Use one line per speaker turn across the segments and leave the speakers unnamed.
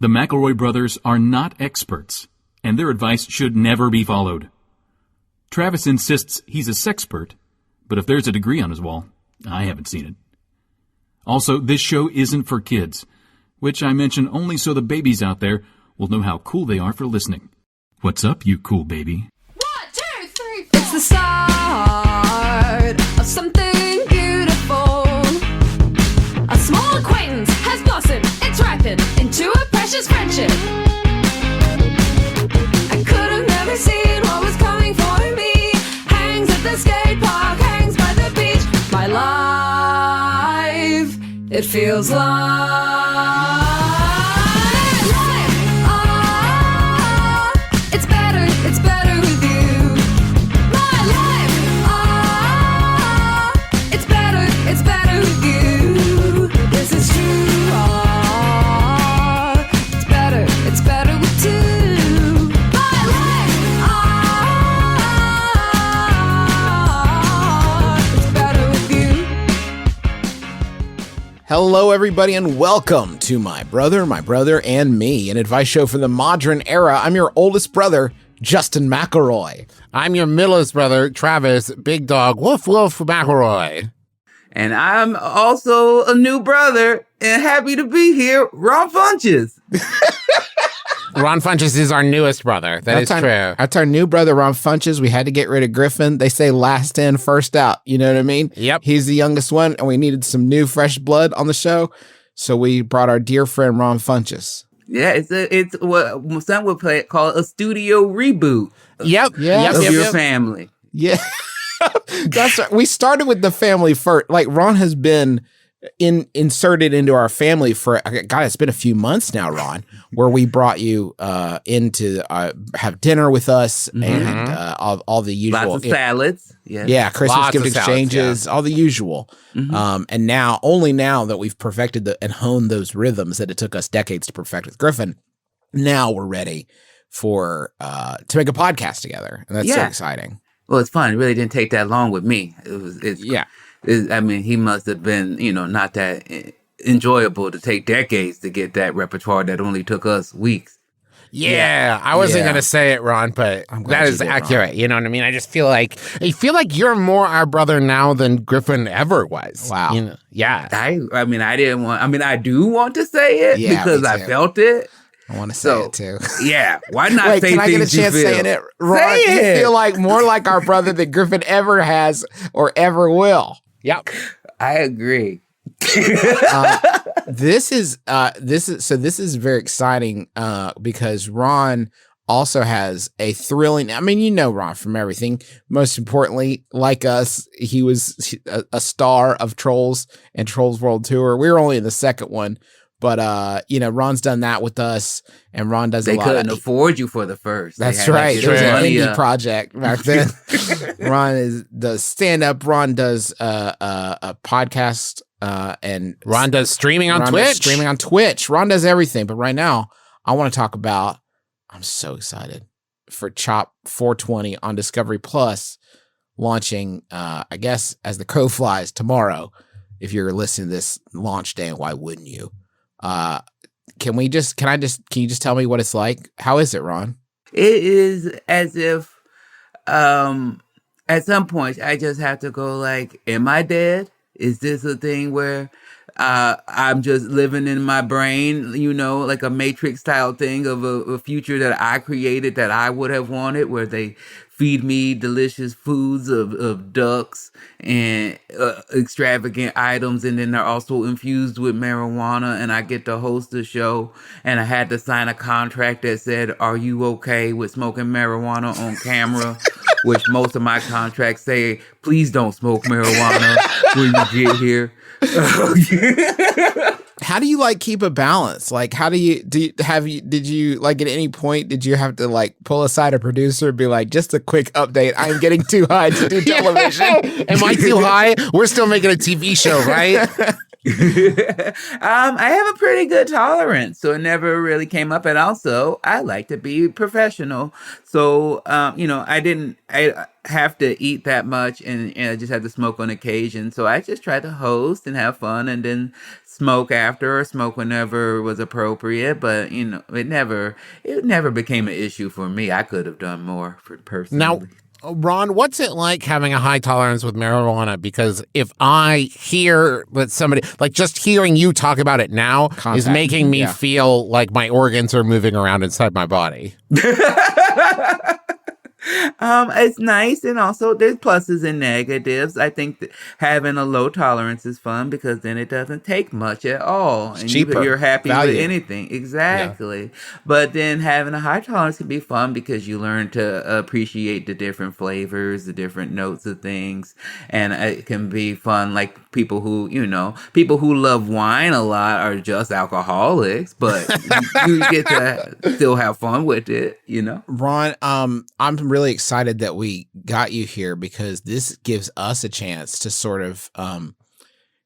The McElroy brothers are not experts, and their advice should never be followed. Travis insists he's a sexpert, but if there's a degree on his wall, I haven't seen it. Also, this show isn't for kids, which I mention only so the babies out there will know how cool they are for listening. What's up, you cool baby?
1, 2, 3, 4. It's the start of something beautiful. A small acquaintance has blossomed, it's ripened into a precious friendship. I could have never seen what was coming for me. Hangs at the skate park, hangs by the beach. My life, it feels like it's better with you. My life, it's better with you. This is true. It's better with two. My life, it's better with you.
Hello, everybody, and welcome to My Brother, and Me, an advice show for the modern era. I'm your oldest brother, Justin McElroy.
I'm your middlest brother, Travis, Big Dog, Woof Woof McElroy.
And I'm also a new brother and happy to be here, Ron Funches.
Ron Funches is our newest brother. That's true.
That's our new brother, Ron Funches. We had to get rid of Griffin. They say last in, first out. You know what I mean?
Yep.
He's the youngest one, and we needed some new, fresh blood on the show. So we brought our dear friend, Ron Funches.
Yeah, it's what some would call a studio reboot.
Yep.
Of your family.
Yeah. That's right. We started with the family first. Like, Ron has been inserted into our family for, God, it's been a few months now, Ron, where we brought you in to have dinner with us and all the usual.
Lots of salads. Yeah.
Yeah, Christmas
Lots
gift
of salads,
exchanges, all the usual. And now, only now that we've perfected and honed those rhythms that it took us decades to perfect with Griffin, now we're ready for to make a podcast together. And that's so exciting.
Well, it's fun. It really didn't take that long with me. I mean, he must have been, not that enjoyable to take decades to get that repertoire that only took us weeks.
Yeah, I wasn't going to say it, Ron, but that is accurate. Ron. You know what I mean? I just feel like you're more our brother now than Griffin ever was.
Wow.
Yeah.
I do want to say it because I felt it.
I want to say it too.
Yeah, why not
Wait,
say
can I get a
things you
chance
feel?
saying it? Ron,
Say
you
it.
feel like more like our brother than Griffin ever has or ever will.
Yep.
I agree.
This is very exciting because Ron also has a thrilling. I mean, you know Ron from everything. Most importantly, like us, he was a star of Trolls and Trolls World Tour. We were only in the second one. But, Ron's done that with us, and Ron does a lot.
They couldn't afford you for the first.
That's right. It was an indie project back then. Ron does stand-up. Ron does a podcast. And
Ron does streaming on Twitch.
Ron does everything. But right now, I want to talk about, I'm so excited for Chop 420 on Discovery Plus launching, I guess, as the crow flies tomorrow. If you're listening to this launch day, and why wouldn't you? Can you just tell me what it's like? How is it, Ron?
It is as if, at some point I just have to go like, am I dead? Is this a thing where, I'm just living in my brain, like a Matrix style thing of a future that I created that I would have wanted, where they feed me delicious foods of ducks and extravagant items, and then they're also infused with marijuana, and I get to host a show, and I had to sign a contract that said, are you okay with smoking marijuana on camera? Which most of my contracts say, please don't smoke marijuana when you get here.
How do you keep a balance? Like, how did you at any point, did you have to pull aside a producer and be like, just a quick update, I'm getting too high to do television?
Am I too high? We're still making a TV show, right?
I have a pretty good tolerance, so it never really came up. And also, I like to be professional. So, have to eat that much, and I just have to smoke on occasion. So I just try to host and have fun, and then smoke after, or smoke whenever was appropriate. But it never became an issue for me. I could have done more for personally.
Now, Ron, what's it like having a high tolerance with marijuana? Because if I hear that somebody, like just hearing you talk about it now is making me feel like my organs are moving around inside my body.
It's nice, and also there's pluses and negatives. I think that having a low tolerance is fun because then it doesn't take much at all, and you're happy with anything. Exactly. Yeah. But then having a high tolerance can be fun because you learn to appreciate the different flavors, the different notes of things, and it can be fun. Like people who love wine a lot are just alcoholics, but you get to still have fun with it.
Ron, I'm really excited that we got you here because this gives us a chance to sort of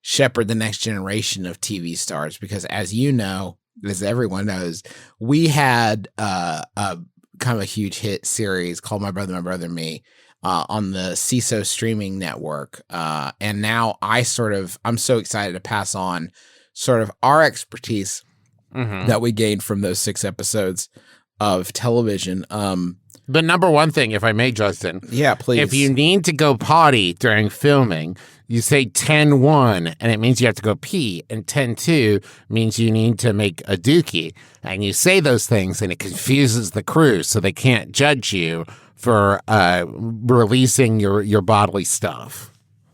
shepherd the next generation of TV stars. Because as you know, as everyone knows, we had a kind of a huge hit series called My Brother, and Me on the CISO streaming network. And now I'm so excited to pass on sort of our expertise that we gained from those 6 episodes of television.
The number one thing, if I may, Justin.
Yeah, please.
If you need to go potty during filming, you say 10-1, and it means you have to go pee, and 10-2 means you need to make a dookie. And you say those things, and it confuses the crew, so they can't judge you for releasing your bodily stuff.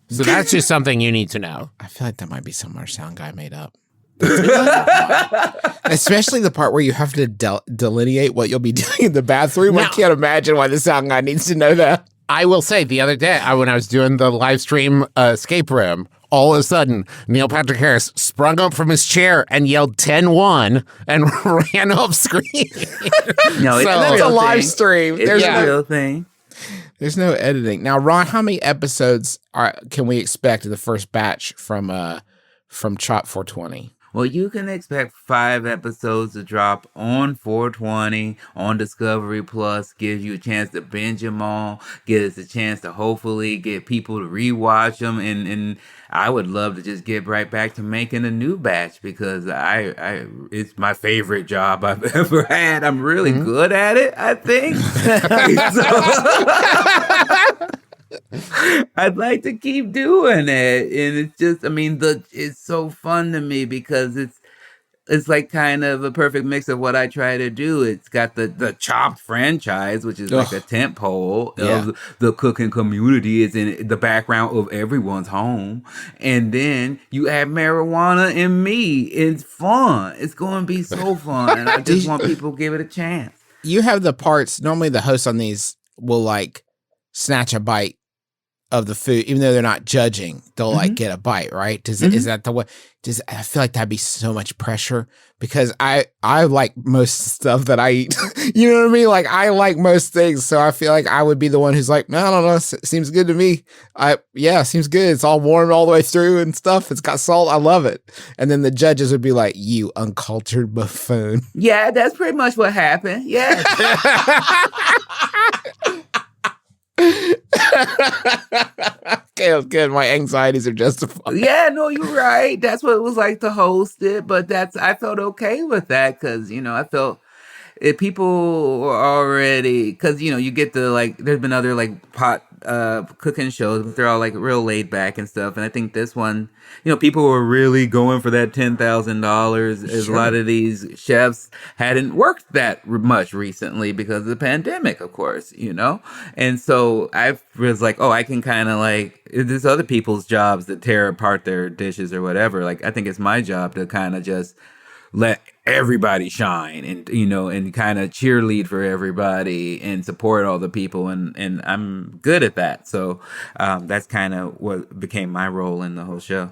So that's just something you need to know.
I feel like that might be something our sound guy made up. Especially the part where you have to delineate what you'll be doing in the bathroom. I can't imagine why the sound guy needs to know that.
I will say, the other day, when I was doing the live stream escape room, all of a sudden, Neil Patrick Harris sprung up from his chair and yelled 10-1 and ran off screen.
No,
that's a live stream.
There's a real thing.
There's no editing. Now, Ron, how many episodes can we expect in the first batch from Chop 420?
Well, you can expect 5 episodes to drop on 420 on Discovery Plus. Gives you a chance to binge them all. Gives us a chance to hopefully get people to rewatch them. And I would love to just get right back to making a new batch because it's my favorite job I've ever had. I'm really good at it, I think. I'd like to keep doing it, and it's just, it's so fun to me because it's like kind of a perfect mix of what I try to do. It's got the Chopped franchise, which is like a tentpole of the cooking community. It's in the background of everyone's home, and then you add marijuana and me. It's fun. It's going to be so fun, and I just want people to give it a chance.
You have the parts. Normally, the hosts on these will like snatch a bite of the food, even though they're not judging, they'll like get a bite, right? Is that the way? I feel like that'd be so much pressure because I like most stuff that I eat. You know what I mean? Like I like most things, so I feel like I would be the one who's like, no, I don't know, seems good to me. Seems good. It's all warm all the way through and stuff. It's got salt. I love it. And then the judges would be like, you uncultured buffoon.
Yeah, that's pretty much what happened. Yeah.
Okay, that's good. My anxieties are justified.
Yeah, no, you're right. That's what it was like to host it, but I felt okay with that because I felt if people were already because you get the like. There's been other like pot cooking shows, but they're all like real laid back and stuff. And I think this one, people were really going for that $10,000. As a lot of these chefs hadn't worked that much recently because of the pandemic, of course, And so I was like, I can kind of like, there's other people's jobs that tear apart their dishes or whatever. Like, I think it's my job to kind of just let everybody shine and and kind of cheerlead for everybody and support all the people and I'm good at that, so that's kind of what became my role in the whole show.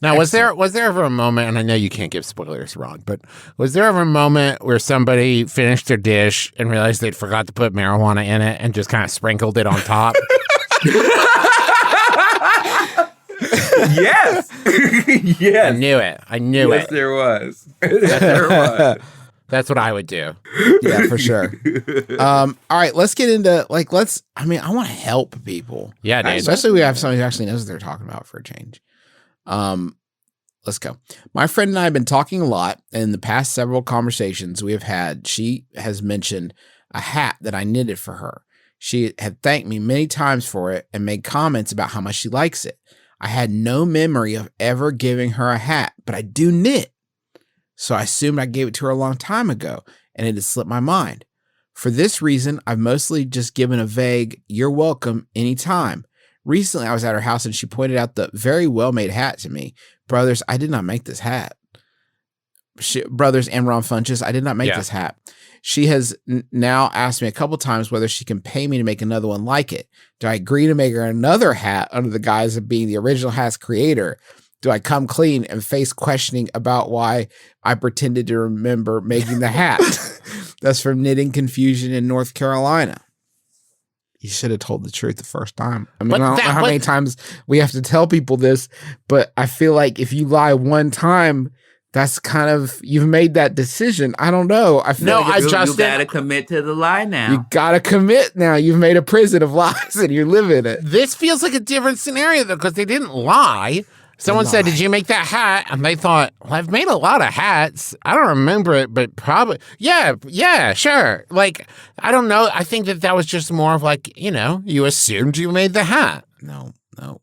Now, was there ever a moment, and I know you can't give spoilers, Ron, but was there ever a moment where somebody finished their dish and realized they'd forgot to put marijuana in it and just kind of sprinkled it on top?
Yes. Yes.
I knew it.
Yes, there was. Yes, there was.
That's what I would do.
Yeah, for sure. All right, let's get into I want to help people.
Yeah, dude.
Especially we have somebody who actually knows what they're talking about for a change. Let's go. My friend and I have been talking a lot. And in the past several conversations we have had, she has mentioned a hat that I knitted for her. She had thanked me many times for it and made comments about how much she likes it. I had no memory of ever giving her a hat, but I do knit. So I assumed I gave it to her a long time ago, and it had slipped my mind. For this reason, I've mostly just given a vague, "You're welcome anytime." Recently, I was at her house and she pointed out the very well-made hat to me. Brothers, I did not make this hat. Brothers and Ron Funches, I did not make this hat. She has now asked me a couple times whether she can pay me to make another one like it. Do I agree to make her another hat under the guise of being the original hat's creator? Do I come clean and face questioning about why I pretended to remember making the hat? That's from Knitting Confusion in North Carolina. You should have told the truth the first time. I mean, I don't know how many times we have to tell people this, but I feel like if you lie one time, that's kind of, you've made that decision. I don't know. I feel like
you gotta commit to the lie now.
You gotta commit now. You've made a prison of lies and you live in it.
This feels like a different scenario, though, because they didn't lie. Someone said, "Did you make that hat?" And they thought, "Well, I've made a lot of hats. I don't remember it, but probably, yeah, sure." Like, I don't know. I think that was just more of like, you assumed you made the hat.
No.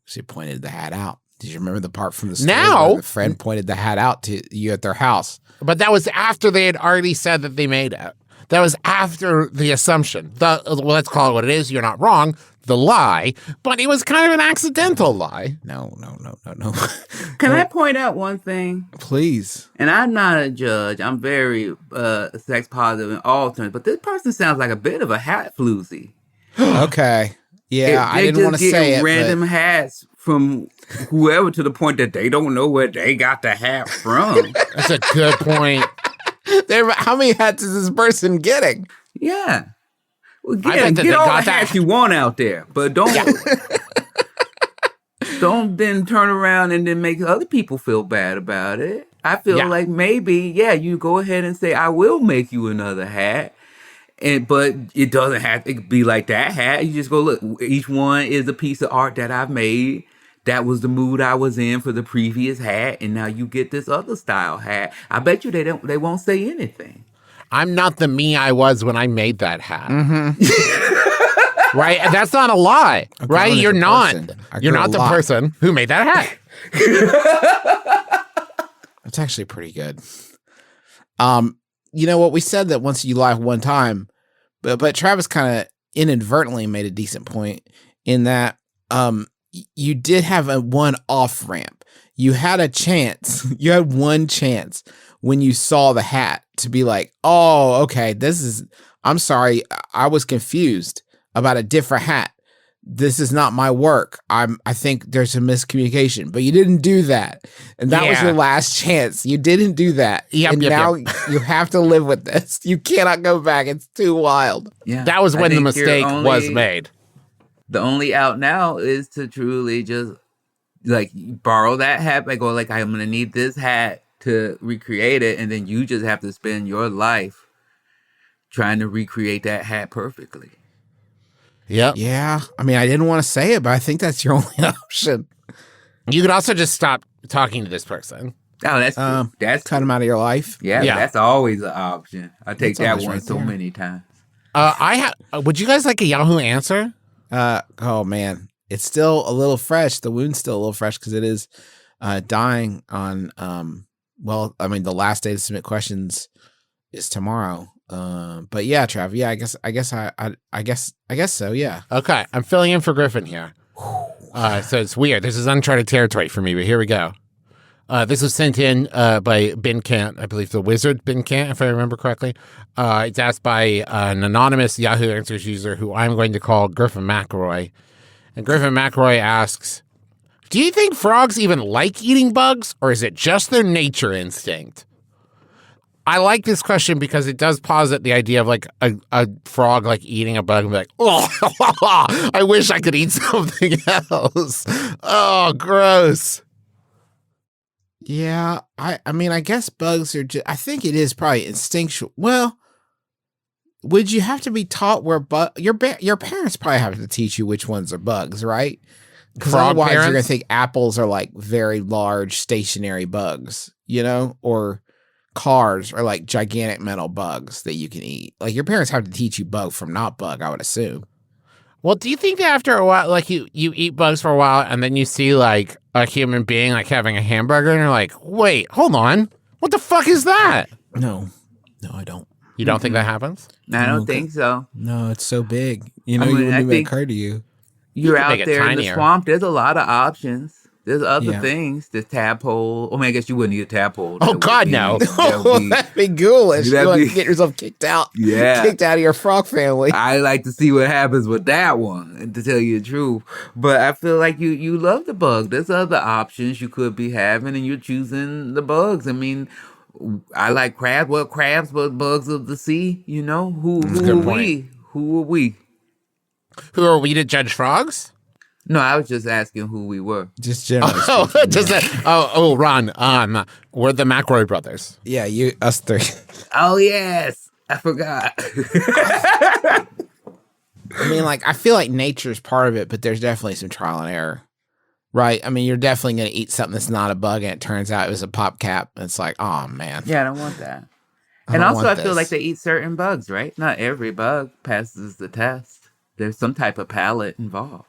She pointed the hat out. Did you remember the part from the story
now
where the friend pointed the hat out to you at their house?
But that was after they had already said that they made it. That was after the assumption. Let's call it what it is. You're not wrong. The lie, but it was kind of an accidental lie.
No.
Can I point out one thing?
Please.
And I'm not a judge. I'm very sex positive in all terms, but this person sounds like a bit of a hat floozy.
Okay. Yeah, I didn't want to say it.
Random hats from whoever to the point that they don't know where they got the hat from.
That's a good point.
How many hats is this person getting?
Yeah. Well, get all the hats you want out there, but don't then turn around and then make other people feel bad about it. I feel like maybe, you go ahead and say, "I will make you another hat," but it doesn't have to be like that hat. You just go, look, each one is a piece of art that I've made. That was the mood I was in for the previous hat, and now you get this other style hat. I bet you they won't say anything.
I'm not the me I was when I made that hat. Mm-hmm. Right? And that's not a lie, right? You're not. You're not the person who made that hat.
That's actually pretty good. You know what? We said that once you lie one time, but Travis kind of inadvertently made a decent point in that you did have a one off ramp. You had a chance. You had one chance when you saw the hat to be like, "Oh, okay, I'm sorry, I was confused about a different hat. This is not my work. I think there's a miscommunication." But you didn't do that. And that was your last chance. You didn't do that. Now you have to live with this. You cannot go back. It's too wild.
Yeah.
That was when the mistake was made.
The only out now is to truly just like borrow that hat and go like, "I'm going to need this hat to recreate it," and then you just have to spend your life trying to recreate that hat perfectly.
Yep.
Yeah. I mean, I didn't want to say it, but I think that's your only option.
You could also just stop talking to this person.
Oh, that's
cut him out of your life.
Yeah. That's always an option. I take that one so many times.
Would you guys like a Yahoo answer?
Oh man, it's still a little fresh. The wound's still a little fresh because it is dying on. Well, I mean, the last day to submit questions is tomorrow. But yeah, Trav. Yeah, I guess so. Yeah.
Okay, I'm filling in for Griffin here. So it's weird. This is uncharted territory for me, but here we go. This was sent in by Ben Kant, I believe the wizard Ben Kant, if I remember correctly. It's asked by an anonymous Yahoo Answers user who I'm going to call Griffin McElroy. And Griffin McElroy asks, "Do you think frogs even like eating bugs, or is it just their nature instinct?" I like this question because it does posit the idea of like a frog like eating a bug and be like, "Oh, I wish I could eat something else. Oh, gross."
Yeah, I mean, I guess bugs are just, I think it is probably instinctual. Well, would you have to be taught where your parents probably have to teach you which ones are bugs, right? Because
Frog
otherwise you're
parents?
gonna think apples are like very large stationary bugs, or cars are like gigantic metal bugs that you can eat. Like your parents have to teach you bug from not bug, I would assume.
Well, do you think that after a while, like you eat bugs for a while and then you see like a human being like having a hamburger and you're like, wait, hold on. What the fuck is that?
No, I don't.
You don't think that happens?
I don't think so.
No, it's so big. You
I mean,
you wouldn't
I
even
think-
occur to you.
You're
can
out
make it
there in the
tinier.
swamp. There's a lot of options. There's other
Yeah.
things. There's tadpole. I mean, I guess you wouldn't eat a tadpole.
Oh,
That would
God,
be-
no.
that would be-
That'd be ghoulish.
That'd
You want
be-
to get yourself kicked out.
Yeah.
Kicked out of your frog family.
I like to see what happens with that one, to tell you the truth. But I feel like you love the bug. There's other options you could be having, and you're choosing the bugs. I mean, I like crabs. What crabs? What bugs of the sea? Who
good
are
point.
we? Who are we?
Who are we to judge frogs?
No, I was just asking who we were.
Just generally.
Oh,
speaking,
just Ron. We're the McElroy brothers.
yeah, us three.
Oh yes, I forgot.
I mean, like, I feel like nature's part of it, but there's definitely some trial and error, right? I mean, you're definitely going to eat something that's not a bug, and it turns out it was a pop cap. And it's like, oh man.
Yeah, I don't want that.
I
And
don't
also, I
want
feel
this.
like they eat certain bugs, right? Not every bug passes the test. There's some type of palate involved.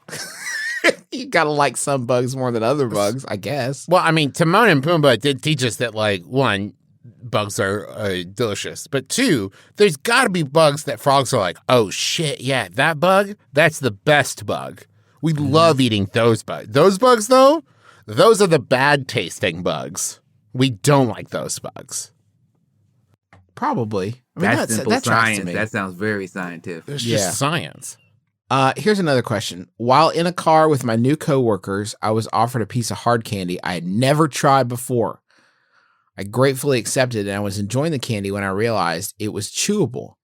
You gotta like some bugs more than other bugs, I guess.
Well, I mean, Timon and Pumbaa did teach us that, like, one, bugs are delicious, but two, there's got to be bugs that frogs are like, oh shit, yeah, that bug, that's the best bug. We love eating those bugs. Those bugs, though, those are the bad tasting bugs. We don't like those bugs.
Probably. I mean,
That's simple
that tracks to
science.
me.
That sounds very scientific.
It's
Yeah.
just science.
Here's another question. While in a car with my new coworkers, I was offered a piece of hard candy I had never tried before. I gratefully accepted, and I was enjoying the candy when I realized it was chewable.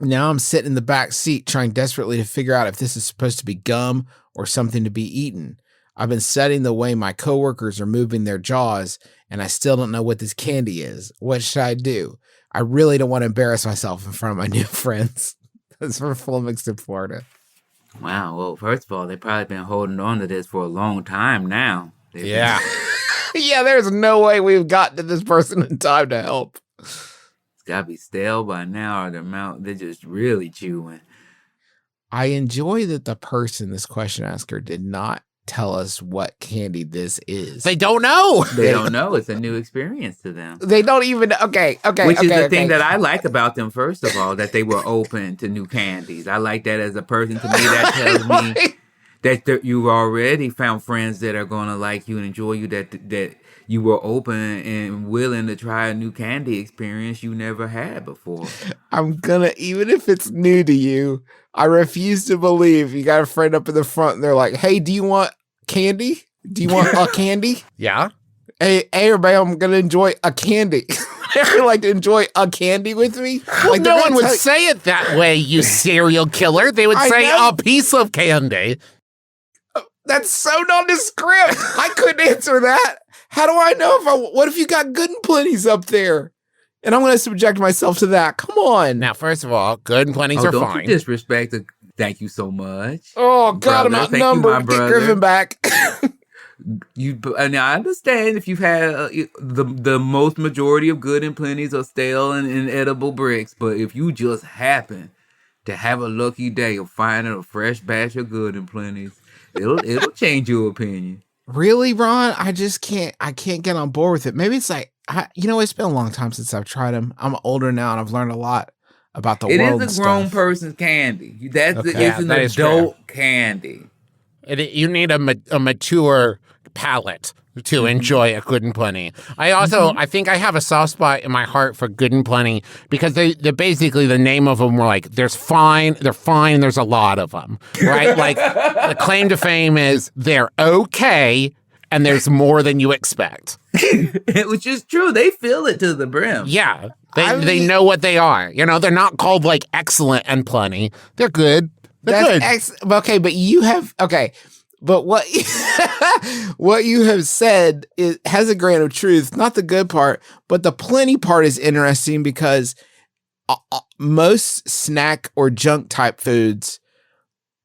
Now I'm sitting in the back seat trying desperately to figure out if this is supposed to be gum or something to be eaten. I've been studying the way my coworkers are moving their jaws, and I still don't know what this candy is. What should I do? I really don't want to embarrass myself in front of my new friends. That's from Flummoxton, Florida.
Wow. Well, first of all, they've probably been holding on to this for a long time now. They've been-
Yeah.
Yeah, there's no way we've gotten to this person in time to help.
It's got to be stale by now, or they're just really chewing.
I enjoy that the person, this question asker, did not tell us what candy this is.
They don't know.
They don't know. It's a new experience to them.
They don't even. Okay.
Which is the thing that I like about them, first of all, that they were open to new candies. I like that as a person. To me, that tells me that you've already found friends that are going to like you and enjoy you, that you were open and willing to try a new candy experience you never had before.
I'm gonna, even if it's new to you, I refuse to believe you got a friend up in the front and they're like, hey, do you want candy? Do you want a candy?
Yeah.
Hey, everybody, I'm gonna enjoy a candy. They'd like to enjoy a candy with me? Like,
No
they're
one
gonna
would
tell-
say it that way, you serial killer. They would
I
say
know.
a piece of candy.
That's so nondescript. I couldn't answer that. How do I know what if you got good and plenty's up there? And I'm going to subject myself to that. Come on.
Now, first of all, good and plenties
Oh,
are
don't
fine.
you disrespect the thank you so much.
Oh, God, I'm
Brother, thank you,
outnumbered.
my
Get
brother.
Griffin back.
And I understand if you've had the most majority of good and plenties are stale and inedible bricks, but if you just happen to have a lucky day of finding a fresh batch of good and plenties, it'll change your opinion.
Really, Ron? I can't get on board with it. Maybe it's like, it's been a long time since I've tried them. I'm older now and I've learned a lot about the
It
world.
is a
and
grown
stuff.
person's candy.
Okay.
It's
Yeah,
an
that is
adult candy.
You need a mature palate to enjoy a good and plenty. I also, I think I have a soft spot in my heart for good and plenty because they're basically, the name of them were like, they're fine, there's a lot of them, right? Like, the claim to fame is they're okay, and there's more than you expect.
Which is true. They fill it to the brim.
Yeah,
I
they
mean-
know what they are. They're not called like excellent and plenty. They're good. They're good.
Okay, but you have, okay, But what what you have said has a grain of truth. Not the good part, but the plenty part is interesting because most snack or junk type foods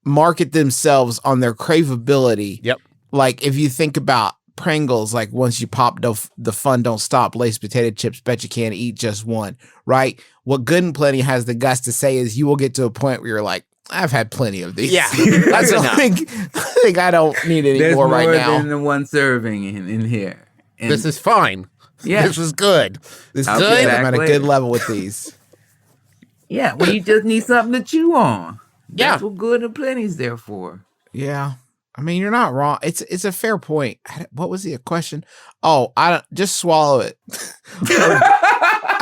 market themselves on their craveability.
Yep.
Like if you think about Pringles, like once you pop the fun don't stop, Lay's potato chips, bet you can't eat just one, right? What Good and Plenty has the guts to say is you will get to a point where you're like, I've had plenty of these.
Yeah, that's enough.
I think I don't need any more right now.
There's more than the one serving in here. And
This is fine.
Yeah.
This is good.
This is
I'll
good.
be back
I'm at a
later.
good level with these.
yeah, well, you just need something to chew on.
Yeah.
That's what Good and Plenty's there for.
Yeah. I mean, you're not wrong. It's a fair point. What was the question? Oh, I don't just swallow it.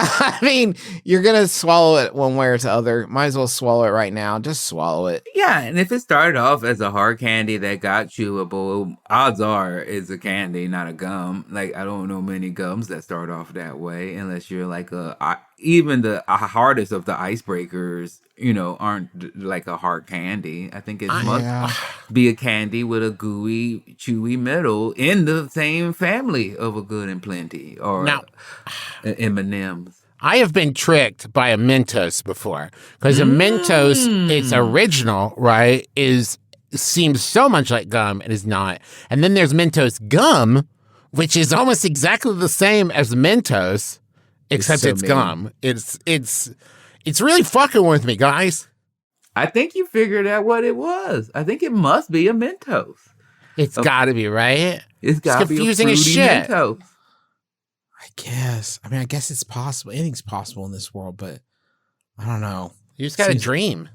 I mean, you're gonna swallow it one way or the other. Might as well swallow it right now. Just swallow it.
Yeah, and if it started off as a hard candy that got chewable, odds are it's a candy, not a gum. Like, I don't know many gums that start off that way, unless you're like even the hardest of the icebreakers, aren't like a hard candy. I think it must be a candy with a gooey, chewy middle in the same family of a Good and Plenty or
Now-
M&M's.
I have been tricked by a Mentos before because a Mentos, its original, right, seems so much like gum. It is not. And then there's Mentos gum, which is almost exactly the same as Mentos, except
so
it's
mean.
gum. It's really fucking with me, guys.
I think you figured out what it was. I think it must be a Mentos.
It's got to be, right?
It's got to be a
confusing
fruity
as shit.
Mentos.
I guess. I mean, I guess it's possible. Anything's possible in this world, but I don't know.
You just got to
Seems-
dream.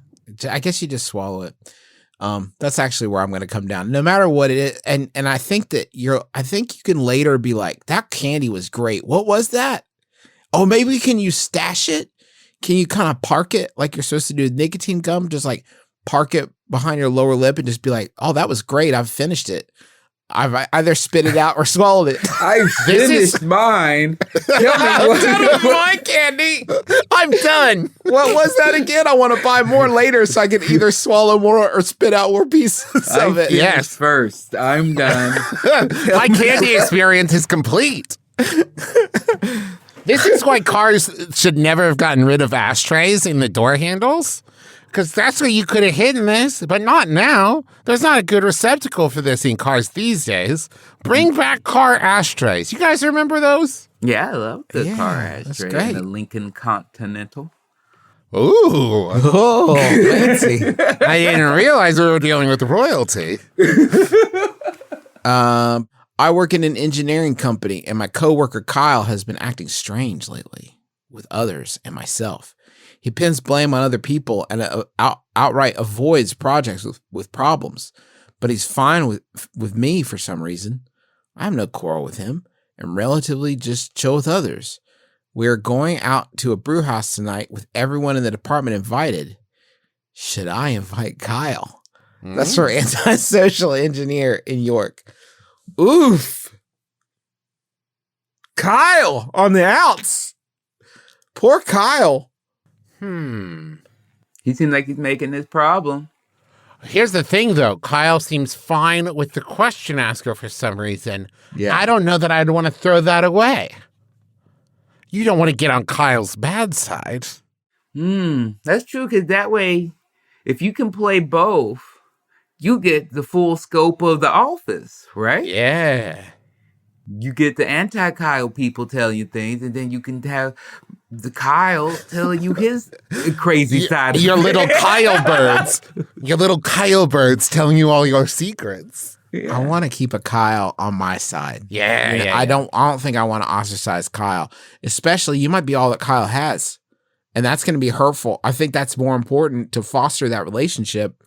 I guess you just swallow it. That's actually where I'm going to come down. No matter what it is, and I think that I think you can later be like, that candy was great. What was that? Oh, maybe can you stash it? Can you kind of park it like you're supposed to do with nicotine gum? Just like park it behind your lower lip and just be like, oh, that was great. I've finished it. I've either spit it out or swallowed it.
I finished mine. Tell me
I'm done with my candy. I'm done.
What was that again? I want to buy more later so I can either swallow more or spit out more pieces of it.
Yes, first. I'm done.
My candy experience is complete. This is why cars should never have gotten rid of ashtrays in the door handles. Because that's where you could have hidden this, but not now. There's not a good receptacle for this in cars these days. Bring back car ashtrays. You guys remember those?
Yeah, I love the
Yeah,
car
that's
ashtray
great.
and the Lincoln Continental.
Ooh.
Oh, fancy.
I didn't realize we were dealing with royalty.
I work in an engineering company, and my coworker Kyle has been acting strange lately with others and myself. He pins blame on other people and outright avoids projects with problems, but he's fine with me for some reason. I have no quarrel with him and relatively just chill with others. We're going out to a brew house tonight with everyone in the department invited. Should I invite Kyle? That's for antisocial engineer in York. Oof. Kyle on the outs. Poor Kyle.
He seems like he's making this problem.
Here's the thing, though. Kyle seems fine with the question asker for some reason.
Yeah.
I don't know that I'd want to throw that away. You don't want to get on Kyle's bad side.
That's true, because that way, if you can play both, you get the full scope of the office, right?
Yeah.
You get the anti-Kyle people telling you things, and then you can have the Kyle telling you his crazy side.
Your little Kyle birds. Your little Kyle birds telling you all your secrets.
I want to keep a Kyle on my side.
Yeah,
I don't think I want to ostracize Kyle. Especially, you might be all that Kyle has. And that's going to be hurtful. I think that's more important to foster that relationship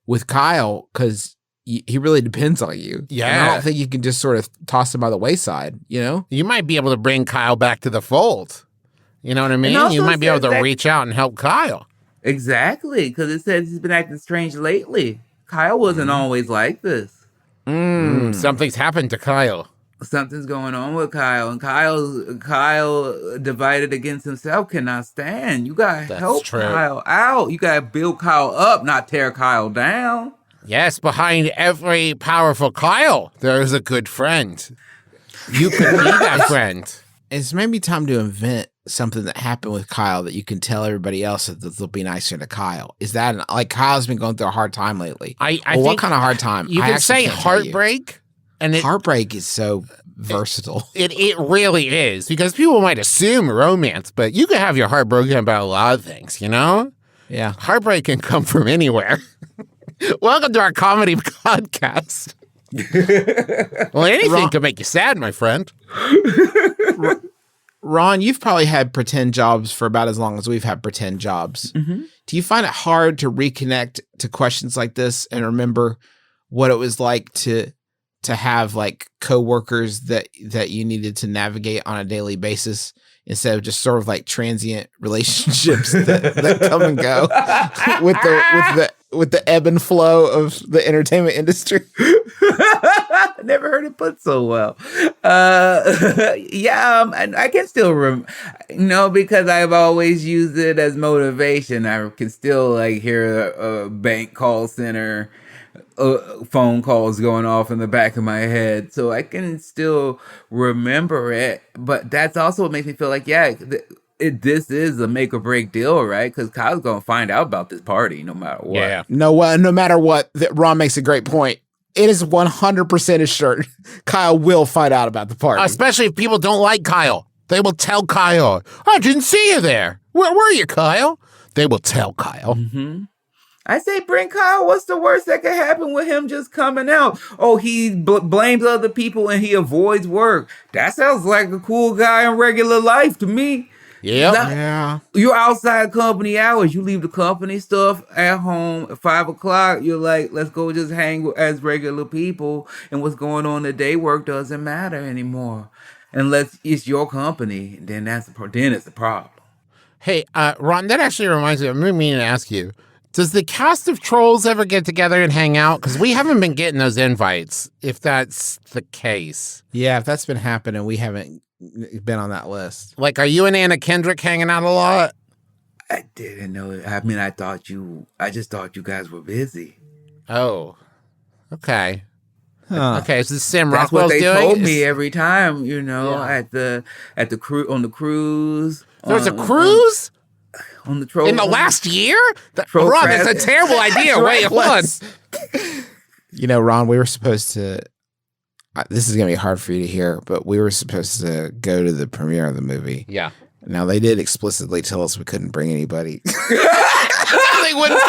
with Kyle because he really depends on you.
Yeah.
And I don't think you can just sort of toss him by the wayside, you know?
You might be able to bring Kyle back to the fold. You know what I mean?
also
You might be able
says
to
that-
reach out and help Kyle.
Exactly, because it says he's been acting strange lately. Kyle wasn't always like this.
Something's happened to Kyle.
Something's going on with Kyle, and Kyle divided against himself cannot stand. You gotta
That's
help
true.
Kyle out. You gotta build Kyle up, not tear Kyle down.
Yes, behind every powerful Kyle, there is a good friend. You could be that friend.
It's maybe time to invent something that happened with Kyle that you can tell everybody else that they'll be nicer to Kyle. Is that like Kyle's been going through a hard time lately?
I
well,
think
what kind of hard time?
You
I
can
actually
say
can't tell you.
heartbreak, and
Heartbreak is so versatile.
It really is, because people might assume romance, but you can have your heart broken about a lot of things, you know?
Yeah.
Heartbreak can come from anywhere. Welcome to our comedy podcast. Well, anything can make you sad, my friend.
Ron, you've probably had pretend jobs for about as long as we've had pretend jobs.
Mm-hmm.
Do you find it hard to reconnect to questions like this and remember what it was like to have like coworkers that you needed to navigate on a daily basis instead of just sort of like transient relationships that come and go with the ebb and flow of the entertainment industry?
Never heard it put so well. And I can still because I've always used it as motivation. I can still like hear a bank call center phone calls going off in the back of my head, so I can still remember it. But that's also what makes me feel like, this is a make or break deal, right? Because Kyle's gonna find out about this party no matter what.
Yeah.
No matter what. Ron makes a great point. It is 100% assured Kyle will find out about the party.
Especially if people don't like Kyle. They will tell Kyle, I didn't see you there. Where were you, Kyle? They will tell Kyle.
Mm-hmm. I say bring Kyle. What's the worst that could happen with him just coming out? Oh, he blames other people and he avoids work. That sounds like a cool guy in regular life to me.
Yep.
Yeah.
You're outside company hours. You leave the company stuff at home at 5 o'clock. You're like, let's go just hang as regular people. And what's going on today, work doesn't matter anymore. Unless it's your company, then it's a problem.
Hey, Ron, that actually reminds me, I'm meaning to ask you, does the cast of Trolls ever get together and hang out? Because we haven't been getting those invites, if that's the case.
Yeah, if that's been happening, we haven't been on that list.
Like, are you and Anna Kendrick hanging out a lot?
I didn't know it. I mean, I just thought you guys were busy.
Oh, okay.
Huh.
Okay, so Sam
That's
Rockwell's
what they
doing?
told me every time,
Yeah.
at the on the cruise.
There's a cruise?
On the troll.
In the last year?
Troll
Ron,
crab.
that's a terrible idea. Wait, hold on.
Ron, we were supposed to. This is going to be hard for you to hear, but we were supposed to go to the premiere of the movie.
Yeah.
Now, they did explicitly tell us we couldn't bring anybody. They wouldn't,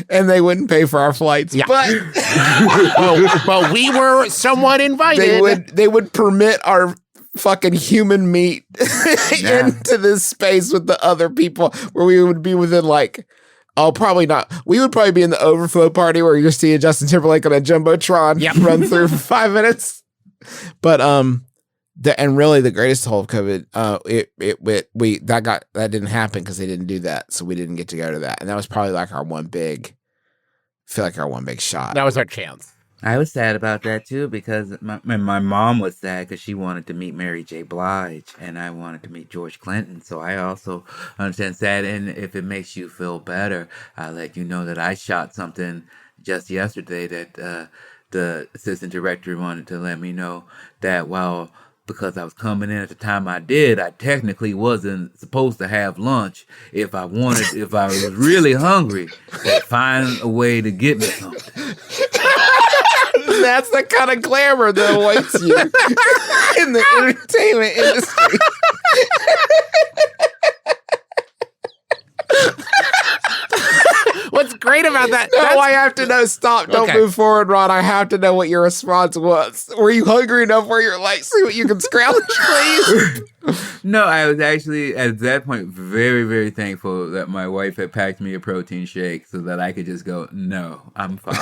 and they wouldn't pay for our flights.
Yeah.
But
Well, we were somewhat invited.
they would permit our fucking human meat into this space with the other people where we would be within like, probably not. We would probably be in the overflow party where you're seeing Justin Timberlake on a Jumbotron run through for 5 minutes. But and really the greatest of COVID, that didn't happen because they didn't do that, so we didn't get to go to that, and that was probably like our one big shot.
That was our chance.
I was sad about that too because my mom was sad because she wanted to meet Mary J. Blige and I wanted to meet George Clinton. So I also understand sad. And if it makes you feel better, I'll let you know that I shot something just yesterday that the assistant director wanted to let me know that because I was coming in at the time I did, I technically wasn't supposed to have lunch. If I was really hungry, they'd find a way to get me something.
That's the kind of glamour that awaits you in the entertainment industry.
What's great about that?
No, I have to know. Stop. Don't move forward, Ron. I have to know what your response was. Were you hungry enough where you're like, see what you can scrounge, please?
No, I was actually at that point very, very thankful that my wife had packed me a protein shake so that I could just go, no, I'm fine.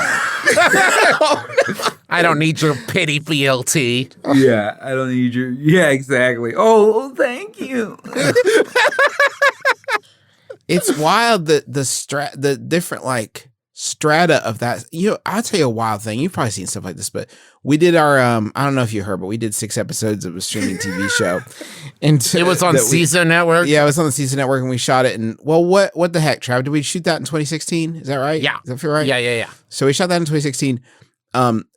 I don't need your pity BLT.
Yeah, I don't need your... Yeah, exactly. Oh, thank you.
It's wild that the different like strata of that. I'll tell you a wild thing. You've probably seen stuff like this, but we did our I don't know if you heard, but we did 6 episodes of a streaming TV show. And
It was on CISO Network?
Yeah, it was on the CISO Network, and we shot it. And well, what the heck, Trav? Did we shoot that in 2016? Is that right?
Yeah.
Does that feel right?
Yeah.
So we shot that in 2016.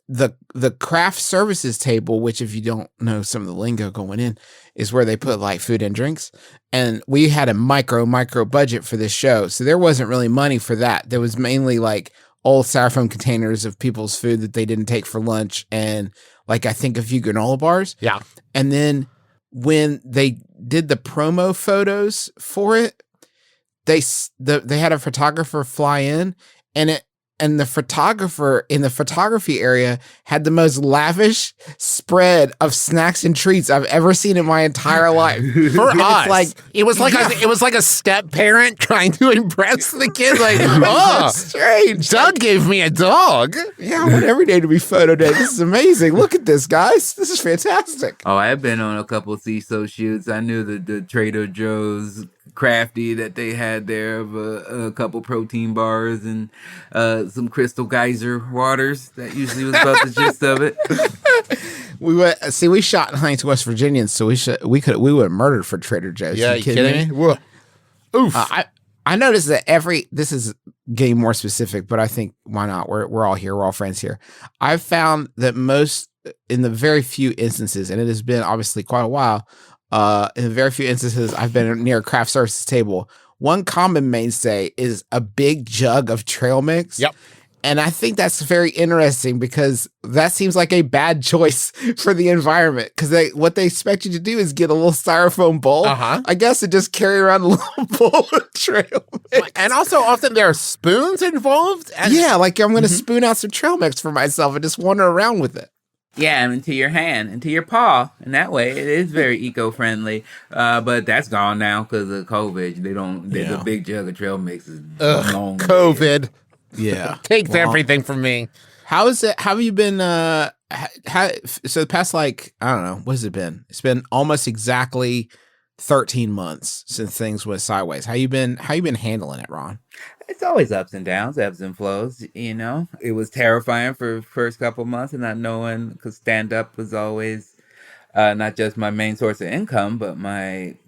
The craft services table, which if you don't know some of the lingo going in, is where they put like food and drinks. And we had a micro budget for this show. So there wasn't really money for that. There was mainly like old styrofoam containers of people's food that they didn't take for lunch. And like, I think a few granola bars.
Yeah.
And then when they did the promo photos for it, they had a photographer fly in, and the photographer in the photography area had the most lavish spread of snacks and treats I've ever seen in my entire life.
For us, it was
Yeah.
like a step parent trying to impress the kid. Like, oh,
strange.
Doug gave me a dog.
Yeah, I want every day to be photo day. This is amazing. Look at this, guys. This is fantastic.
Oh, I've been on a couple CISO shoots. I knew the Trader Joe's crafty that they had there of a couple protein bars and some Crystal Geyser waters. That usually was about the gist of it.
We shot in Huntington, West Virginia, and so we would have murdered for Trader Joe's.
Yeah, you kidding me? Whoa. Oof.
I noticed that this is getting more specific, but I think why not? We're all here. We're all friends here. I've found that in the very few instances, and it has been obviously quite a while, in the very few instances I've been near a craft services table, one common mainstay is a big jug of trail mix.
Yep.
And I think that's very interesting because that seems like a bad choice for the environment because what they expect you to do is get a little styrofoam bowl, I guess, and just carry around a little bowl of trail mix.
And also often there are spoons involved.
Yeah, like I'm going to spoon out some trail mix for myself and just wander around with it.
Yeah, into your hand, into your paw, and that way it is very eco-friendly. But that's gone now because of COVID. The big jug of trail mix is long.
COVID.
Yeah.
Takes everything from me.
How is it? How have you been? So the past, like, I don't know, what has it been? It's been almost exactly 13 months since things went sideways. How you been handling it, Ron?
It's always ups and downs, ebbs and flows, you know. It was terrifying for the first couple months and not knowing, because stand-up was always not just my main source of income, but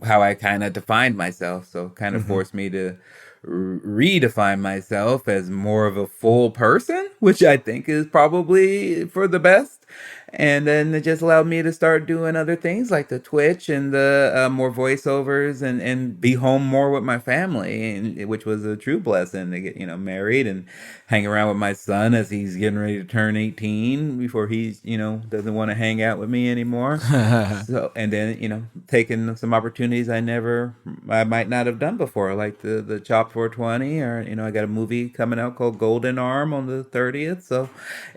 how I kind of defined myself. So kind of forced me to redefine myself as more of a full person, which I think is probably for the best. And then it just allowed me to start doing other things like the Twitch and the more voiceovers and be home more with my family, and which was a true blessing to get, married and hang around with my son as he's getting ready to turn 18 before he's, doesn't want to hang out with me anymore. So, and then, taking some opportunities I might not have done before, like the Chop 420, or, I got a movie coming out called Golden Arm on the 30th. So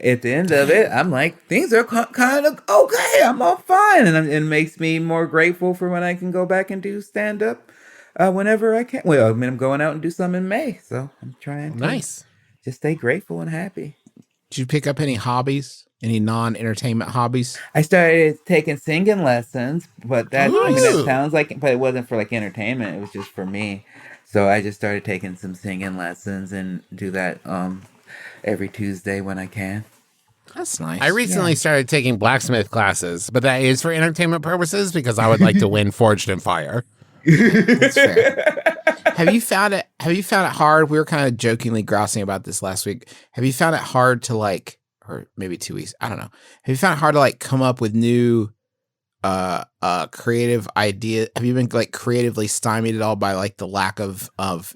at the end of it, I'm like, things are kind of okay. I'm all fine. And it makes me more grateful for when I can go back and do stand up whenever I can. Well, I'm going out and do some in May. So I'm trying to just stay grateful and happy.
Did you pick up any hobbies? Any non-entertainment hobbies?
I started taking singing lessons, but that sounds like, but it wasn't for like entertainment. It was just for me. So I just started taking some singing lessons and do that every Tuesday when I can.
That's nice.
I recently started taking blacksmith classes, but that is for entertainment purposes because I would like to win Forged in Fire.
That's fair. Have you found it hard? We were kind of jokingly grousing about this last week. Have you found it hard to or maybe 2 weeks? I don't know. Have you found it hard to come up with new creative ideas? Have you been creatively stymied at all by the lack of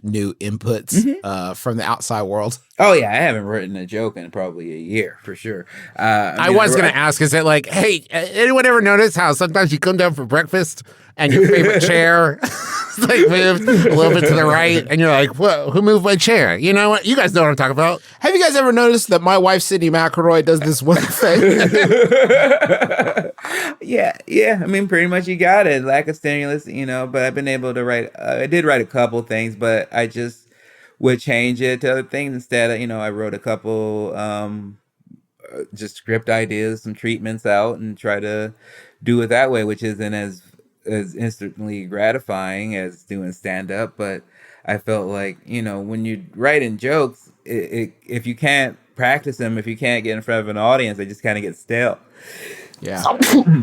new inputs from the outside world?
Oh yeah, I haven't written a joke in probably a year for sure.
I was going to ask, is it like, hey, anyone ever notice how sometimes you come down for breakfast and your favorite chair moved a little bit to the right, and you're like, "Whoa, who moved my chair?" You know what? You guys know what I'm talking about.
Have you guys ever noticed that my wife, Sydney McElroy, does this one thing?
Yeah. I mean, pretty much you got it. Lack of stimulus, but I've been able to write. I did write a couple things, but I just would change it to other things instead. I wrote a couple just script ideas, some treatments out, and try to do it that way, which isn't as instantly gratifying as doing stand-up. But I felt like, when you write in jokes, if you can't practice them, if you can't get in front of an audience, they just kind of get stale.
Yeah.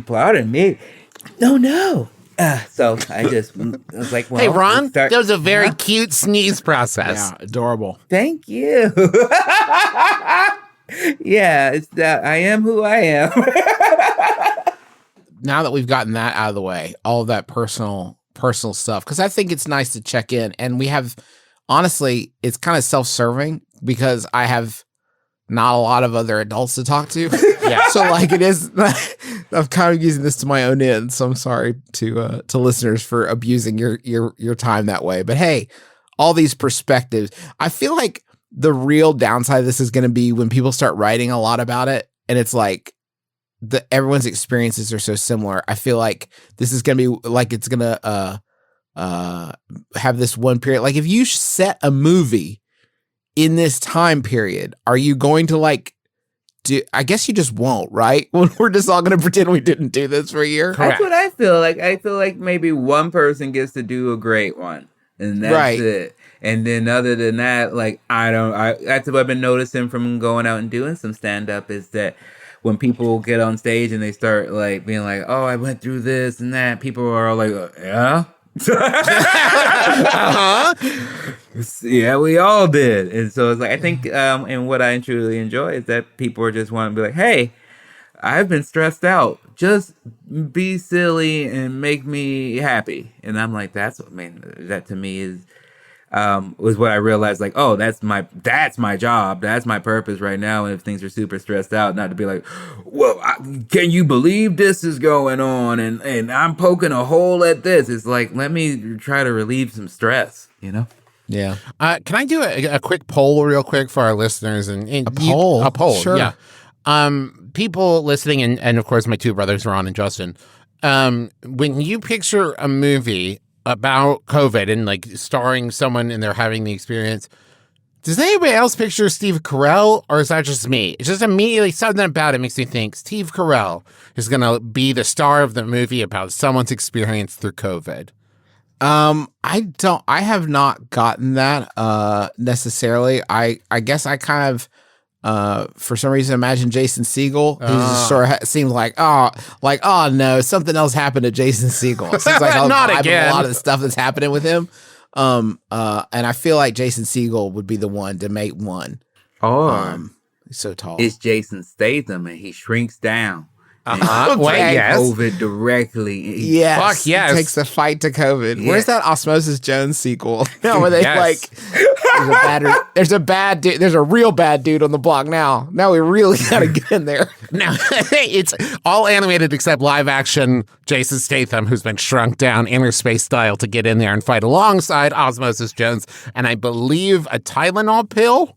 Pardon me. No. So I was like, well,
Hey, Ron,
start-
that was a very cute sneeze process.
Yeah, adorable.
Thank you. Yeah, it's that I am who I am.
Now that we've gotten that out of the way, all of that personal stuff, because I think it's nice to check in, and we have, honestly, it's kind of self-serving because I have not a lot of other adults to talk to. Yeah. So like it is, I'm kind of using this to my own end. So I'm sorry to listeners for abusing your time that way. But hey, all these perspectives, I feel like the real downside of this is going to be when people start writing a lot about it, and it's like everyone's experiences are so similar. I feel like this is going to be like, it's going to have this one period. Like if you set a movie in this time period, are you going to like do? I guess you just won't, right? We're just all going to pretend we didn't do this for a year.
That's what I feel like. I feel like maybe one person gets to do a great one, and that's it. And then other than that, like that's what I've been noticing from going out and doing some stand up is that when people get on stage and they start like being like, "Oh, I went through this and that," people are all like, "Yeah." Yeah, we all did. And so it's like, I think and what I truly enjoy is that people are just want to be like, hey, I've been stressed out, just be silly and make me happy. And I'm like, that to me is was what I realized, like, oh, that's my job, that's my purpose right now. And if things are super stressed out, not to be like, well, can you believe this is going on and I'm poking a hole at this. It's like, let me try to relieve some stress, you know?
Yeah.
Can I do a quick poll real quick for our listeners? And
A poll? Sure.
Yeah. People listening, and of course my two brothers, Ron and Justin, when you picture a movie about COVID and like starring someone and they're having the experience, does anybody else picture Steve Carell, or is that just me? It's just immediately something about it makes me think Steve Carell is going to be the star of the movie about someone's experience through COVID.
I have not gotten that necessarily. I guess I kind of for some reason imagine Jason Segel. He just sort of seems like oh no, something else happened to Jason Segel. It seems like
Not again.
a lot of the stuff that's happening with him. And I feel like Jason Segel would be the one to make one. He's so tall.
It's Jason Statham and he shrinks down.
Wait, yes.
COVID directly.
Yes.
Fuck yes.
He takes the fight to COVID.
Yeah.
Where's that Osmosis Jones sequel? No, where they
Yes.
like there's a real bad dude on the block now. Now we really gotta get in there.
Now, it's all animated except live action Jason Statham, who's been shrunk down inner space style to get in there and fight alongside Osmosis Jones and I believe a Tylenol pill.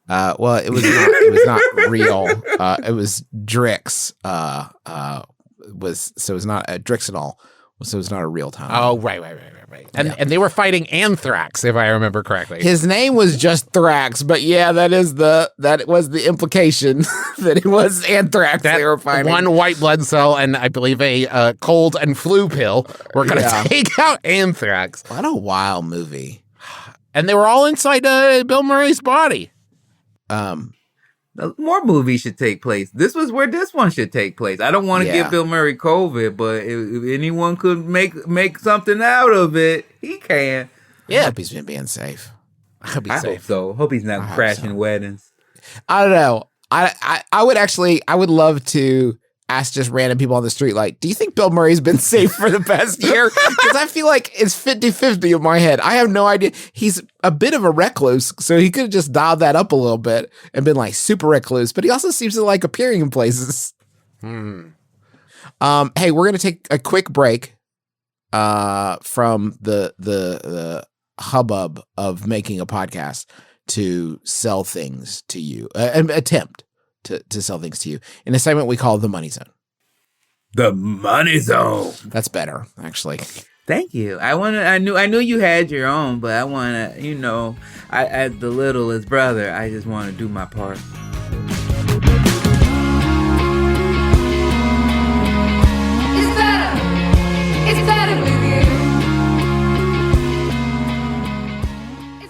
Well, it was not real. It was Drix. It was not Drixenol. So it's not a real time.
Oh, right. And they were fighting anthrax, if I remember correctly.
His name was just Thrax, but yeah, that was the implication that it was anthrax they were fighting.
One white blood cell and I believe a cold and flu pill were going to take out anthrax.
What a wild movie.
And they were all inside Bill Murray's body.
More movies should take place. This was where this one should take place. I don't want to give Bill Murray COVID, but if anyone could make something out of it, he can.
Yeah, I hope he's been being safe.
I hope so. Hope he's not crashing weddings.
I don't know. I would love to ask just random people on the street, like, do you think Bill Murray's been safe for the past year? Because I feel like it's 50-50 in my head. I have no idea. He's a bit of a recluse, so he could have just dialed that up a little bit and been like super recluse, but he also seems to like appearing in places. Hey, we're going to take a quick break from the hubbub of making a podcast to sell things to you, an attempt to sell things to you in a segment we call The Money Zone.
The Money Zone.
That's better, actually.
Thank you. I knew you had your own, but I want to, I as the littlest brother, I just want to do my part.
It's better with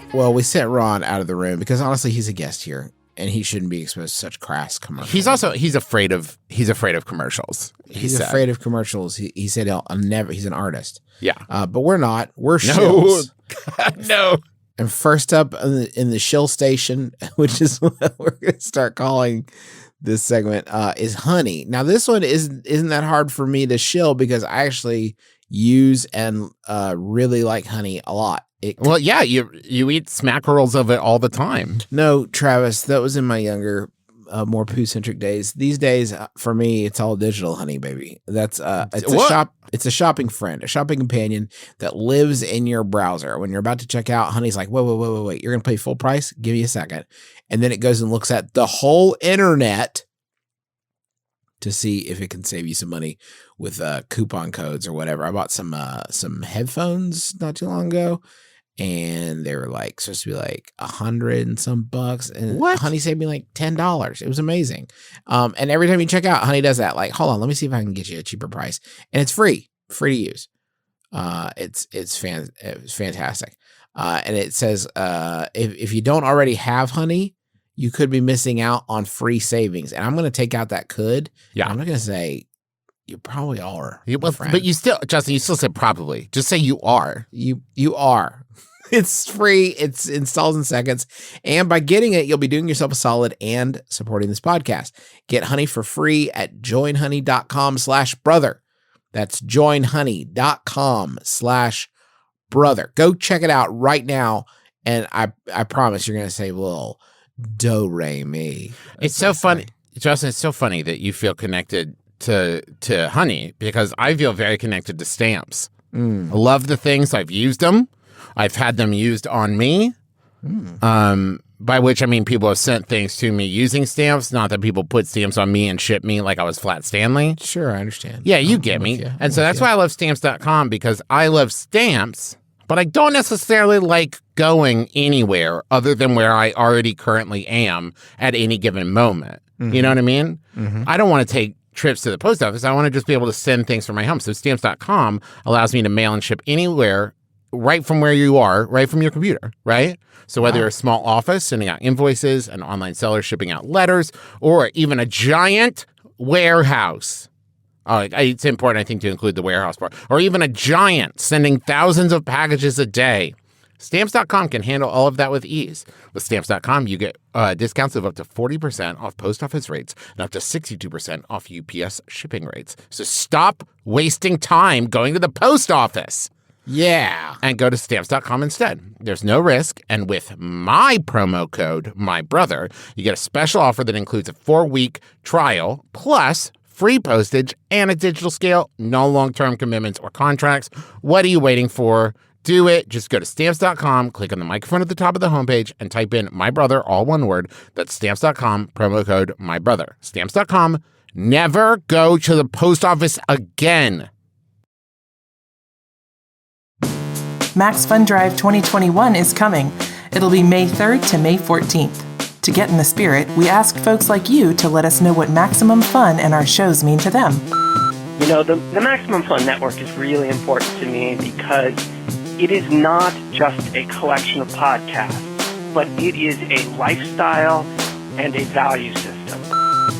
you.
Well, we sent Ron out of the room because honestly, he's a guest here. and he shouldn't be exposed to such crass commercials.
He's afraid of commercials.
He's afraid of commercials. He said he'll never. He's an artist.
Yeah,
but we're not. We're shills.
No.
And first up in the shill station, which is what we're going to start calling this segment, is honey. Now, this one isn't that hard for me to shill because I actually use and really like honey a lot.
Well, yeah, you eat smack rolls of it all the time.
No, Travis, that was in my younger, more poo-centric days. These days, for me, it's all digital honey, baby. That's it's a shopping friend, a shopping companion that lives in your browser. When you're about to check out, honey's like, wait, you're gonna pay full price? Give me a second. And then it goes and looks at the whole internet to see if it can save you some money with coupon codes or whatever. I bought some headphones not too long ago, and they were like supposed to be like $100 and some bucks, and honey saved me like $10. It was amazing. And every time you check out, honey does that. Like, hold on, let me see if I can get you a cheaper price, and it's free to use. It's fantastic. And it says if you don't already have honey, you could be missing out on free savings. And I'm going to take out that could.
Yeah,
I'm not going to say you probably are.
But you still, Justin, you still said probably. Just say you are.
You are. It's free. It's installs in seconds. And by getting it, you'll be doing yourself a solid and supporting this podcast. Get honey for free at joinhoney.com/brother. That's joinhoney.com/brother. Go check it out right now. And I promise you're going to say, well, do-re-mi.
It's so funny, Justin. It's so funny that you feel connected to honey because I feel very connected to stamps. I love the things. I've used them. I've had them used on me. By which I mean people have sent things to me using stamps. Not that people put stamps on me and ship me like I was Flat Stanley.
Sure, I understand.
Yeah, you get me. And so that's why I love stamps.com, because I love stamps, but I don't necessarily like going anywhere other than where I already currently am at any given moment. You know what I mean? I don't want to take trips to the post office. I want to just be able to send things from my home. So stamps.com allows me to mail and ship anywhere right from where you are, right from your computer, right? So whether you're a small office sending out invoices, an online seller shipping out letters, or even a giant warehouse. It's important, I think, to include the warehouse part. Or even a giant sending thousands of packages a day. Stamps.com can handle all of that with ease. With Stamps.com, you get discounts of up to 40% off post office rates and up to 62% off UPS shipping rates. So stop wasting time going to the post office.
Yeah.
And go to Stamps.com instead. There's no risk. And with my promo code, MyBrother, you get a special offer that includes a 4-week trial plus free postage and a digital scale. No long-term commitments or contracts. What are you waiting for? Do it. Just go to Stamps.com, click on the microphone at the top of the homepage, and type in My Brother, all one word. That's Stamps.com, promo code My Brother. Stamps.com. Never go to the post office again.
Max Fun Drive 2021 is coming. It'll be May 3rd to May 14th. To get in the spirit, we asked folks like you to let us know what maximum fun and our shows mean to them.
You know, the Maximum Fun Network is really important to me because it is not just a collection of podcasts, but it is a lifestyle and a value system.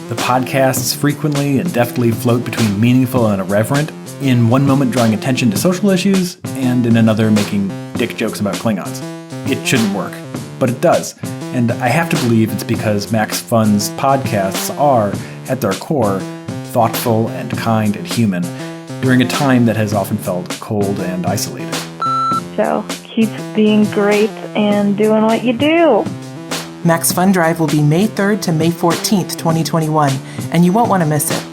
The podcasts frequently and deftly float between meaningful and irreverent, in one moment drawing attention to social issues, and in another making dick jokes about Klingons. It shouldn't work, but it does. And I have to believe it's because Max Fun's podcasts are, at their core, thoughtful and kind and human, during a time that has often felt cold and isolated.
So keep being great and doing what you do.
Max Fun Drive will be May 3rd to May 14th, 2021, and you won't want to miss it.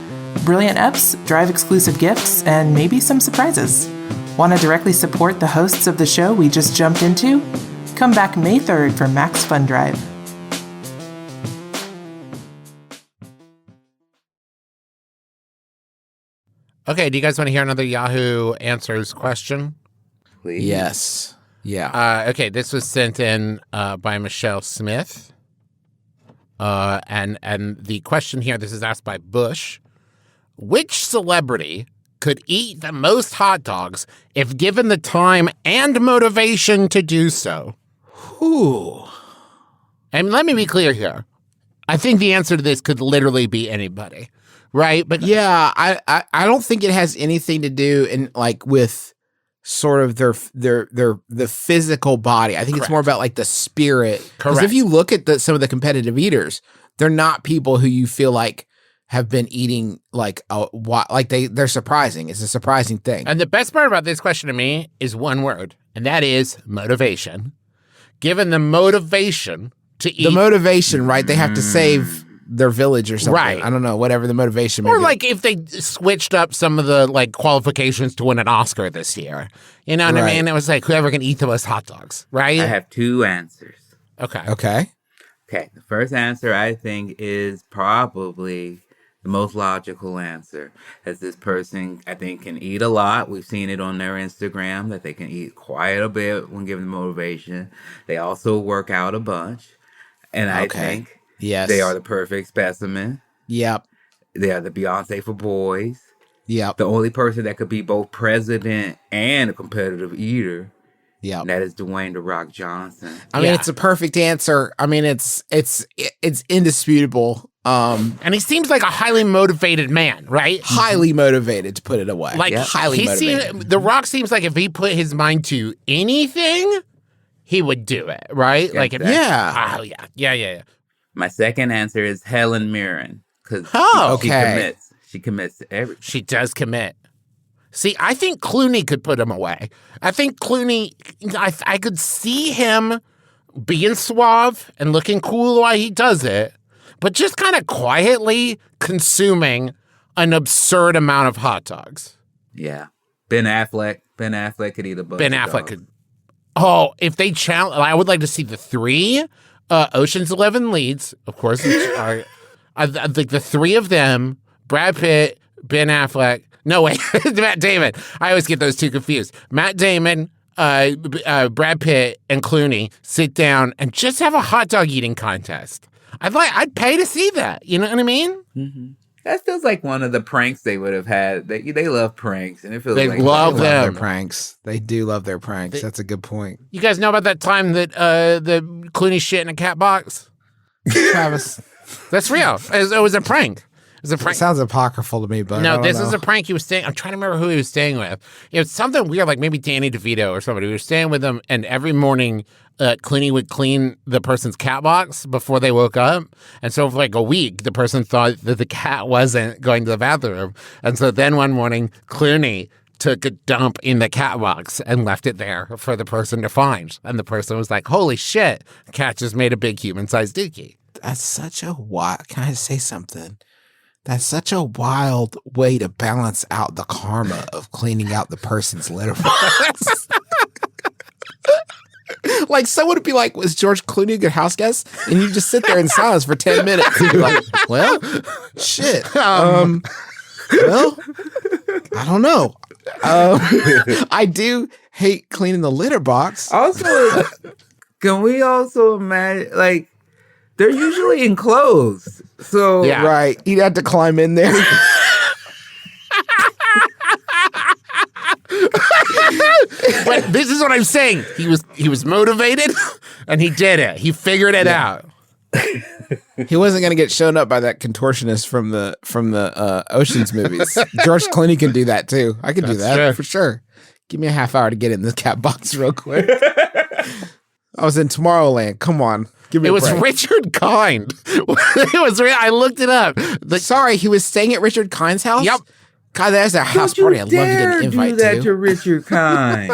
Brilliant EPs, drive exclusive gifts, and maybe some surprises. Want to directly support the hosts of the show we just jumped into? Come back May 3rd for Max Fun Drive.
Okay, do you guys want to hear another Yahoo Answers question?
Please.
Yes. Yeah.
Okay, this was sent in by Michelle Smith. And the question here, this is asked by Bush. Which celebrity could eat the most hot dogs if given the time and motivation to do so?
Ooh.
And let me be clear here. I think the answer to this could literally be anybody, right? But
Yeah, I don't think it has anything to do in like with sort of the physical body. I think it's more about like the spirit. Because if
Correct.
you look at some of the competitive eaters, they're not people who you feel like have been eating like they're surprising. It's a surprising thing.
And the best part about this question to me is one word, and that is motivation. Given the motivation to eat.
The motivation, right? They have to save their village or something.
Right.
I don't know, whatever the motivation may
Or
be.
like if they switched up some of the like qualifications to win an Oscar this year. You know what I
Right.
mean? It was like whoever can eat the most hot dogs, right?
I have two answers.
Okay.
Okay.
Okay, the first answer I think is probably the most logical answer. As this person, I think, can eat a lot. We've seen it on their Instagram that they can eat quite a bit when given motivation. They also work out a bunch. And I
Okay.
think
Yes.
they are the perfect specimen.
Yep.
They are the Beyonce for boys.
Yep.
The only person that could be both president and a competitive eater.
Yep.
And that is Dwayne "The Rock" Johnson.
I mean,
Yeah.
it's a perfect answer. I mean, it's indisputable.
And he seems like a highly motivated man, right?
Highly motivated to put it away.
Like
highly
he
motivated.
The Rock seems like if he put his mind to anything, he would do it, right? Like if,
Yeah.
Oh yeah.
My second answer is Helen Mirren. Because
Oh,
okay.
She commits to everything.
She does commit. See, I think Clooney could put him away. I think Clooney, I could see him being suave and looking cool while he does it, but just kind of quietly consuming an absurd amount of hot dogs.
Yeah. Ben Affleck could eat a bunch
Ben
of
Affleck
dogs.
could. Oh, if they challenge, I would like to see the three Ocean's 11 leads, of course. I think the three of them, Brad Pitt, Ben Affleck. No, wait, Matt Damon. I always get those two confused. Matt Damon, Brad Pitt, and Clooney sit down and just have a hot dog eating contest. I'd pay to see that. You know what I mean?
Mm-hmm. That feels like one of the pranks they would have had. They love pranks, and it feels
They
like
love
They love
them.
their pranks. They do love their pranks. That's a good point.
You guys know about that time that the Clooney shit in a cat box?
Travis,
That's real. It was a prank. It was a
it
prank.
sounds apocryphal to me, but I
No,
don't
this
know.
is a prank he was staying. I'm trying to remember who he was staying with. It was something weird, like maybe Danny DeVito or somebody. We were staying with him, and every morning, Clooney would clean the person's cat box before they woke up. And so for like a week, the person thought that the cat wasn't going to the bathroom. And so then one morning, Clooney took a dump in the cat box and left it there for the person to find. And the person was like, holy shit, the cat just made a big human-sized dookie.
That's such a wild. Can I say something? That's such a wild way to balance out the karma of cleaning out the person's litter box. Like, someone would be like, was George Clooney a good house guest? And you just sit there in silence for 10 minutes. And you're like, well, shit. Well, I don't know. I do hate cleaning the litter box.
Also, can we also imagine, like, they're usually enclosed. So,
Yeah.
Right. He'd have to climb in there.
But this is what I'm saying. He was motivated and he did it. He figured it out.
He wasn't going to get shown up by that contortionist from the Ocean's movies. George Clooney can do that too. I can do
That's
that
true.
for sure. Give me a half hour to get in this cat box real quick. I was in Tomorrowland. Come on, give me.
It
a
was
break.
Richard Kind. It was real. I looked it up.
Sorry, he was staying at Richard Kind's house.
Yep.
God, that's a house
don't
party.
you
I'd love to get
dare
an
do
invite
that
to.
to Richard Kind.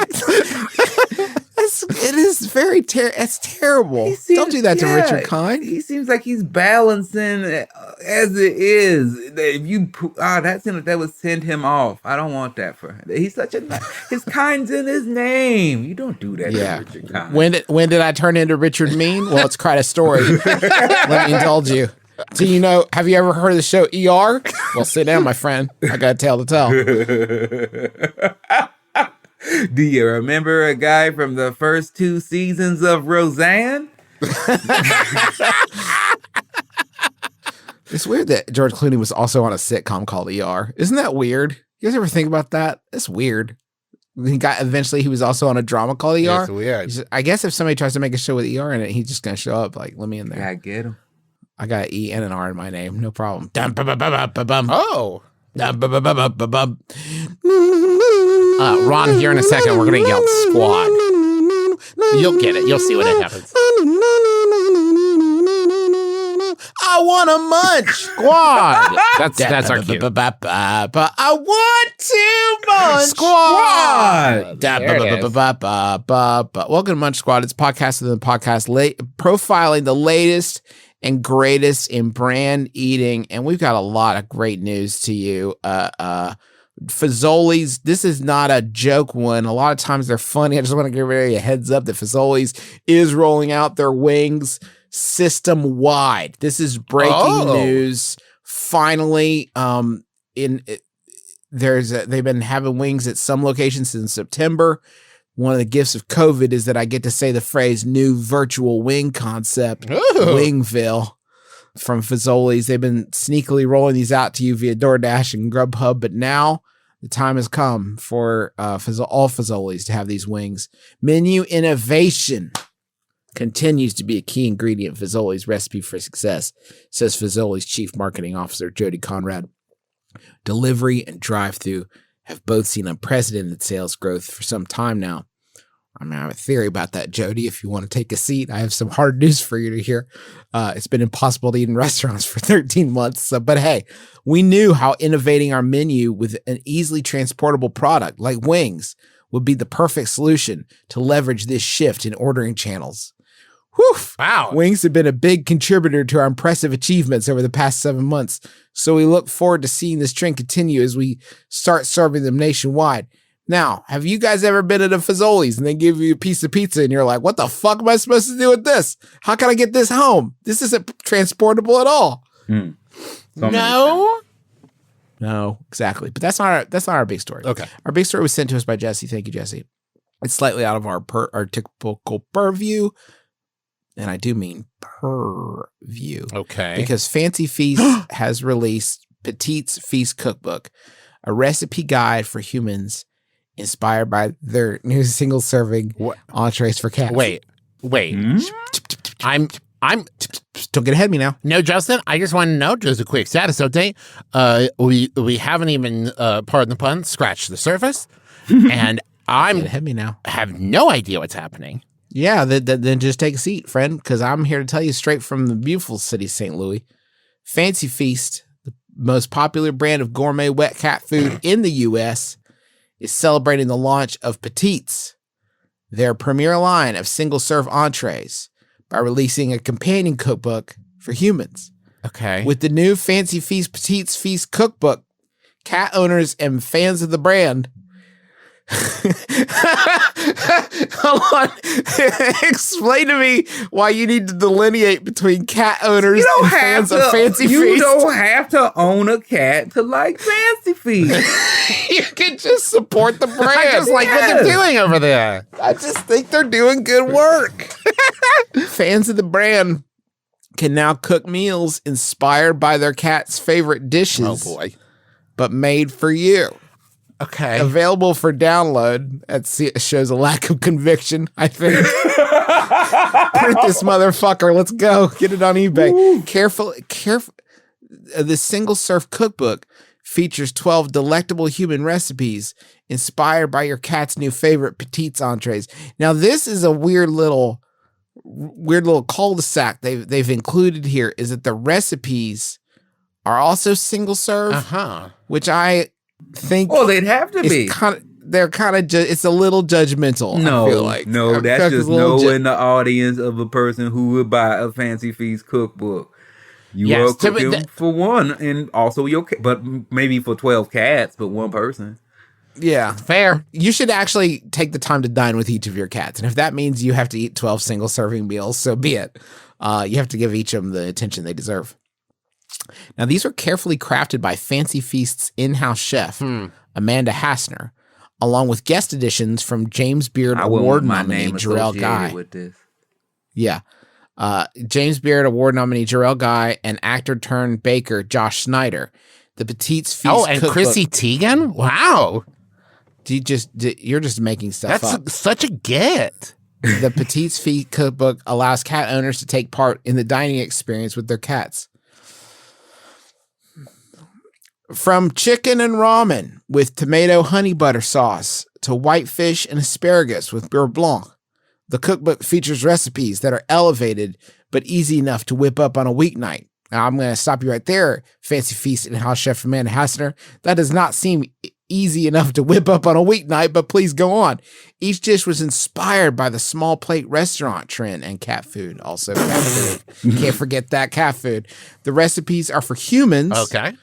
It is very it's terrible. Don't do that to Richard Kind.
He seems like he's balancing as it is. If you that would send him off. I don't want that for him. He's such a his kind's in his name. You don't do that
Yeah.
to Richard Kind.
When did I turn into Richard Mean? Well, it's quite a story. Let me indulge you. Do you know? Have you ever heard of the show ER? Well, sit down, my friend. I got a tale to tell.
Do you remember a guy from the first 2 seasons of Roseanne?
It's weird that George Clooney was also on a sitcom called ER. Isn't that weird? You guys ever think about that? It's weird. Eventually he was also on a drama called ER.
It's weird.
I guess if somebody tries to make a show with ER in it, he's just gonna show up like, let me in there.
I get him.
I got an E and an R in my name. No problem.
Oh.
Ron,
here in a second, we're going to yell squad. You'll get it. You'll see what happens.
I want to munch.
Squad. That's our cue.
I want to munch.
Squad.
Welcome to Munch Squad. It's a podcast within the podcast, profiling the latest and greatest in brand eating, and we've got a lot of great news to you. Fazoli's, this is not a joke one. A lot of times they're funny. I just want to give everybody a heads up that Fazoli's is rolling out their wings system wide. This is breaking news. Finally, they've been having wings at some locations since September. One of the gifts of COVID is that I get to say the phrase new virtual wing concept, Wingville, from Fazoli's. They've been sneakily rolling these out to you via DoorDash and Grubhub, but now the time has come for all Fazoli's to have these wings. Menu innovation continues to be a key ingredient in Fazoli's recipe for success, says Fazoli's Chief Marketing Officer, Jody Conrad. Delivery and drive-thru have both seen unprecedented sales growth for some time now. I have a theory about that, Jody. If you want to take a seat, I have some hard news for you to hear. It's been impossible to eat in restaurants for 13 months. But hey, we knew how innovating our menu with an easily transportable product like wings would be the perfect solution to leverage this shift in ordering channels. Whew.
Wow.
Wings have been a big contributor to our impressive achievements over the past 7 months. So we look forward to seeing this trend continue as we start serving them nationwide. Now, have you guys ever been at a Fazoli's and they give you a piece of pizza and you're like, what the fuck am I supposed to do with this? How can I get this home? This isn't transportable at all.
No,
exactly. But that's not our big story.
Okay.
Our big story was sent to us by Jesse. Thank you, Jesse. It's slightly out of our typical purview. And I do mean purview.
Okay.
Because Fancy Feast has released Petite's Feast Cookbook, a recipe guide for humans inspired by their new single-serving entrees for cats.
Wait. I'm.
Don't get ahead of me now.
No, Justin. I just want to know, just a quick status update. We haven't even, pardon the pun, scratched the surface, and
Get ahead of me now.
have no idea what's happening.
Yeah, then just take a seat, friend, because I'm here to tell you straight from the beautiful city of St. Louis. Fancy Feast, the most popular brand of gourmet wet cat food in the U.S., is celebrating the launch of Petites, their premier line of single-serve entrees, by releasing a companion cookbook for humans.
Okay.
With the new Fancy Feast Petites Feast Cookbook, cat owners and fans of the brand hold on. Explain to me why you need to delineate between cat owners and fans of Fancy Feast.
You don't have to own a cat to like Fancy Feast.
You can just support the brand.
I just like what they're doing over there.
I just think they're doing good work. Fans of the brand can now cook meals inspired by their cat's favorite dishes.
Oh boy.
But made for you.
Okay.
Available for download. That shows a lack of conviction, I think. Print this motherfucker. Let's go. Get it on eBay. Careful. The single serve cookbook features 12 delectable human recipes inspired by your cat's new favorite Petites entrees. Now, this is a weird little cul-de-sac they've included here, is that the recipes are also single serve, which I think
they'd have to be.
It's a little judgmental. I feel like.
No, that's just knowing the audience of a person who would buy a Fancy Feast cookbook. You are cooking for one, and also but maybe for 12 cats, but one person.
Yeah, fair. You should actually take the time to dine with each of your cats, and if that means you have to eat 12 single serving meals, so be it. You have to give each of them the attention they deserve. Now, these are carefully crafted by Fancy Feast's in-house chef, Amanda Hassner, along with guest additions from James Beard Award nominee Jarrell Guy.
With this.
Yeah. James Beard Award nominee Jarrell Guy and actor-turned-baker Josh Snyder. The Petites Feast
and
cookbook.
Chrissy Teigen? Wow.
You're just making stuff up.
That's such a get.
The Petite's Feast cookbook allows cat owners to take part in the dining experience with their cats. From chicken and ramen with tomato honey butter sauce to whitefish and asparagus with beurre blanc, the cookbook features recipes that are elevated but easy enough to whip up on a weeknight. Now, I'm going to stop you right there, Fancy Feast and House Chef Amanda Hassner. That does not seem easy enough to whip up on a weeknight, but please go on. Each dish was inspired by the small plate restaurant trend and cat food. Also, cat food. Can't forget that cat food. The recipes are for humans.
Okay.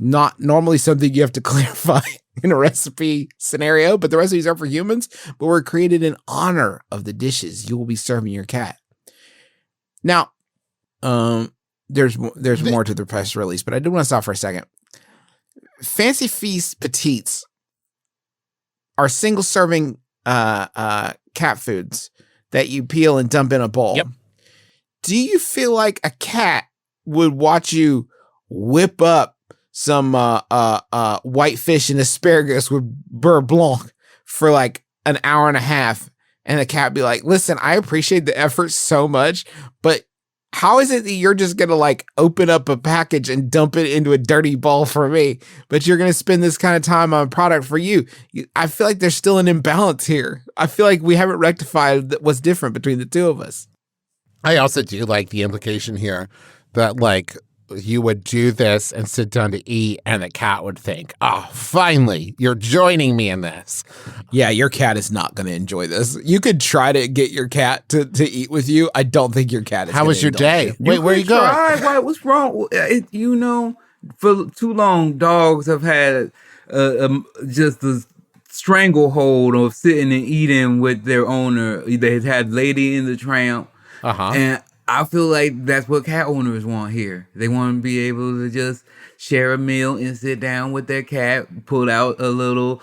Not normally something you have to clarify in a recipe scenario, but the recipes are for humans, but were created in honor of the dishes you will be serving your cat. Now, there's more to the press release, but I do want to stop for a second. Fancy Feast Petites are single serving cat foods that you peel and dump in a bowl.
Yep.
Do you feel like a cat would watch you whip up some whitefish and asparagus with beurre blanc for like an hour and a half, and the cat be like, listen, I appreciate the effort so much, but how is it that you're just gonna like open up a package and dump it into a dirty bowl for me, but you're gonna spend this kind of time on a product for you? I feel like there's still an imbalance here. I feel like we haven't rectified what's different between the two of us.
I also do like the implication here that like you would do this and sit down to eat and the cat would think, oh, finally, you're joining me in this.
Yeah, your cat is not going to enjoy this. You could try to get your cat to eat with you. I don't think your cat is.
How was your day?
You.
Wait, where you going?
Why? What's wrong? For too long, dogs have had just the stranglehold of sitting and eating with their owner. They've had Lady in the Tramp. And I feel like that's what cat owners want here. They want to be able to just share a meal and sit down with their cat, pull out a little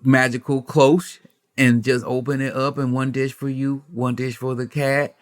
magical cloche and just open it up, and one dish for you, one dish for the cat.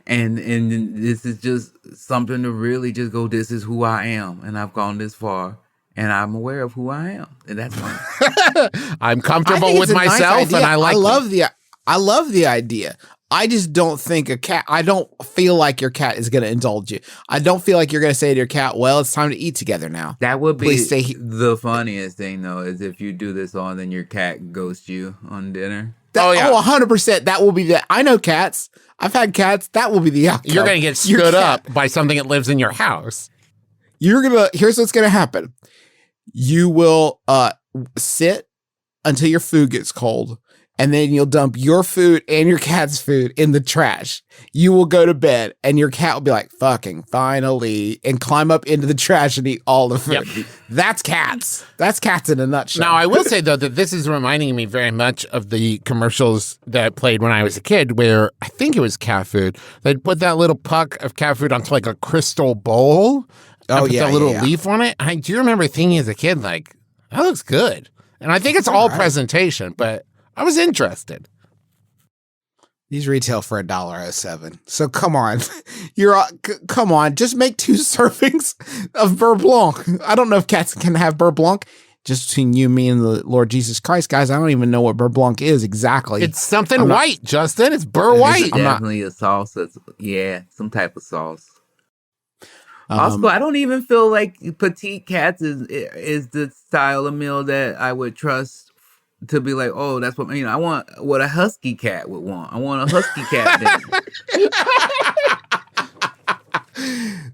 And this is just something to really just go, this is who I am. And I've gone this far and I'm aware of who I am. And that's fine.
I'm comfortable with myself, and I love
the idea. I just don't think I don't feel like your cat is going to indulge you. I don't feel like you're going to say to your cat, well, it's time to eat together now.
That would be the funniest thing, though, is if you do this on, then your cat ghosts you on dinner.
100%. That will be that. I know cats. I've had cats. That will be the outcome.
You're going to get stood up by something that lives in your house.
Here's what's going to happen. You will sit until your food gets cold. And then you'll dump your food and your cat's food in the trash. You will go to bed and your cat will be like, fucking finally, and climb up into the trash and eat all the food. Yep. That's cats. That's cats in a nutshell.
Now, I will say, though, that this is reminding me very much of the commercials that played when I was a kid, where I think it was cat food. They'd put that little puck of cat food onto like a crystal bowl. Put that little leaf on it. I do remember thinking as a kid, like, that looks good. And I think it's all presentation, but I was interested.
These retail for $1.07. So come on, come on. Just make 2 servings of beurre blanc. I don't know if cats can have beurre blanc. Just between you, me, and the Lord Jesus Christ, guys, I don't even know what beurre blanc is exactly.
It's something white, Justin. It's beurre white.
It's definitely a sauce. Some type of sauce. Also, I don't even feel like petite cats is the style of meal that I would trust to be like, oh, that's what, I want what a husky cat would want. I want a husky cat dinner.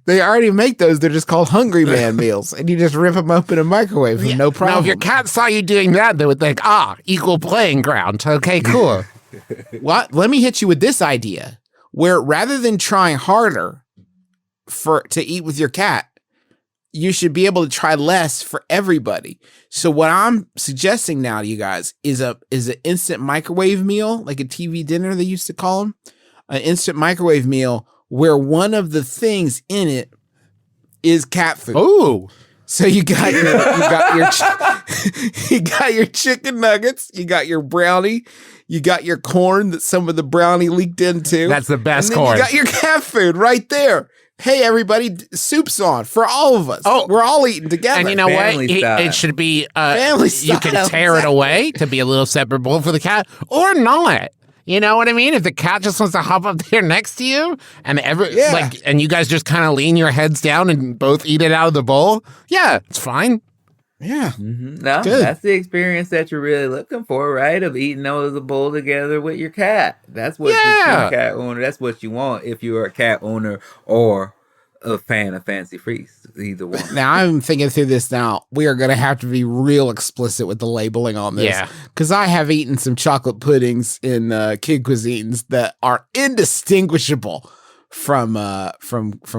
They already make those. They're just called Hungry Man meals. And you just rip them up in a microwave with no problem.
Now, if your cat saw you doing that, they would think, equal playing ground. Okay, cool.
Well, let me hit you with this idea, where rather than trying harder to eat with your cat, you should be able to try less for everybody. So what I'm suggesting now to you guys is an instant microwave meal, like a TV dinner they used to call them, an instant microwave meal where one of the things in it is cat food.
Ooh.
So you got your chicken nuggets, you got your brownie, you got your corn that some of the brownie leaked into.
That's the best
and then
corn.
You got your cat food right there. Hey, everybody, soup's on for all of us. Oh, we're all eating together.
And you know what? It should be,
family style.
You can tear it away to be a little separate bowl for the cat or not. You know what I mean? If the cat just wants to hop up there next to you and and you guys just kind of lean your heads down and both eat it out of the bowl, yeah, it's fine.
Yeah.
No,
Good.
that's the experience that you're really looking for, right? Of eating out of the bowl together with your cat. That's what you're a cat owner. That's what you want if you're a cat owner or a fan of Fancy Feast. Either one.
Now, I'm thinking through this now. We are going to have to be real explicit with the labeling on this.
Yeah.
Because I have eaten some chocolate puddings in kid cuisines that are indistinguishable from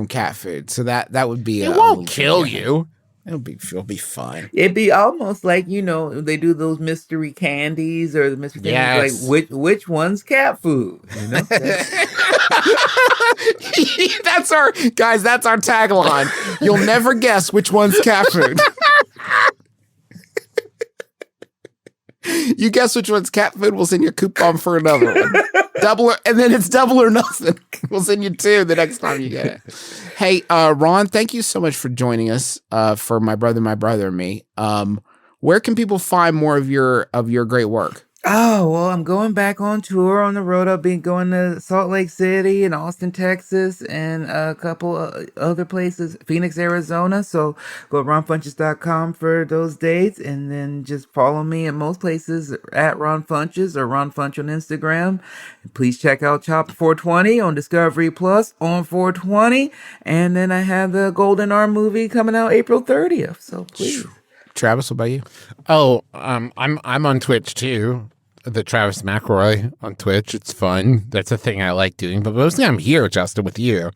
cat food. So that would be...
It won't kill you.
It'll be fine.
It'd be almost like, they do those mystery candies or the mystery things, like which one's cat food?
That's our tagline. You'll never guess which one's cat food. You guess which one's cat food, we'll send you a coupon for another one. And then it's double or nothing. We'll send you 2 the next time you get it. Hey, Ron, thank you so much for joining us for My Brother, and Me. Where can people find more of your great work?
Oh, well, I'm going back on tour on the road. I'll be going to Salt Lake City and Austin, Texas, and a couple other places, Phoenix, Arizona. So go to ronfunches.com for those dates, and then just follow me in most places at Ron Funches or Ron Funch on Instagram. And please check out Chopper 420 on Discovery Plus on 420. And then I have the Golden Arm movie coming out April 30th. So please.
Travis, what about you?
Oh, I'm on Twitch too. The Travis McElroy on Twitch. It's fun. That's a thing I like doing. But mostly I'm here, Justin, with you.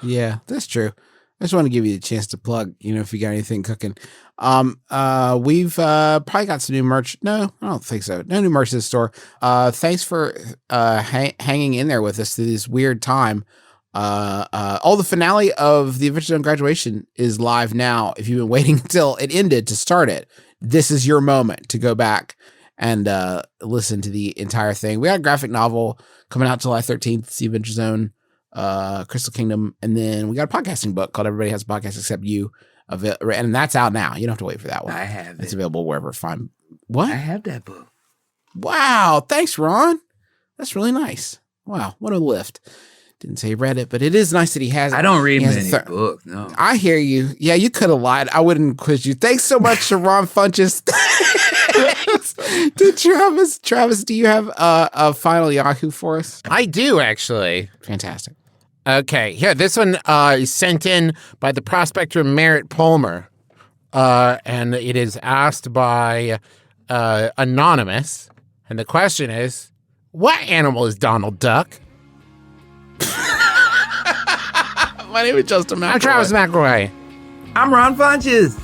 Yeah, that's true. I just want to give you a chance to plug, if you got anything cooking. We've probably got some new merch. No, I don't think so. No new merch at the store. Thanks for hanging in there with us through this weird time. The finale of The Adventure Zone Graduation is live now. If you've been waiting until it ended to start it, this is your moment to go back and listen to the entire thing. We got a graphic novel coming out July 13th, The Adventure Zone, Crystal Kingdom, and then we got a podcasting book called Everybody Has a Podcast Except You, and that's out now. You don't have to wait for that one.
I have it.
It's available wherever fine. What?
I have that book.
Wow, thanks, Ron. That's really nice. Wow, what a lift. Didn't say he read it, but it is nice that he has it.
I don't read many books, no.
I hear you. Yeah, you could have lied. I wouldn't quiz you. Thanks so much to Ron Funches. To Travis. Travis, do you have a final Yahoo for us?
I do, actually.
Fantastic.
Okay, here, this one is sent in by the prospector Merritt Palmer, and it is asked by Anonymous, and the question is, what animal is Donald Duck?
My name is Justin McElroy.
I'm Travis McElroy.
I'm Ron Funches.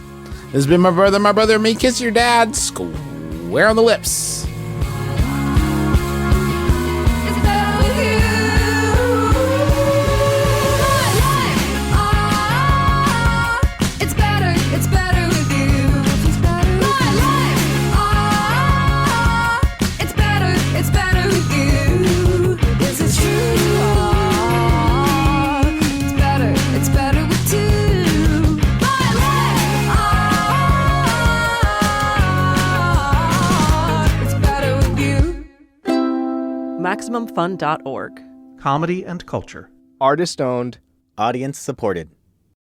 This has been My Brother, and Me. Kiss your dad square on the lips.
It's better with you. It's better with you. My life, it's better with you. This is true. It's better with two. My life, it's better with you.
MaximumFun.org.
Comedy and culture.
Artist owned, audience supported.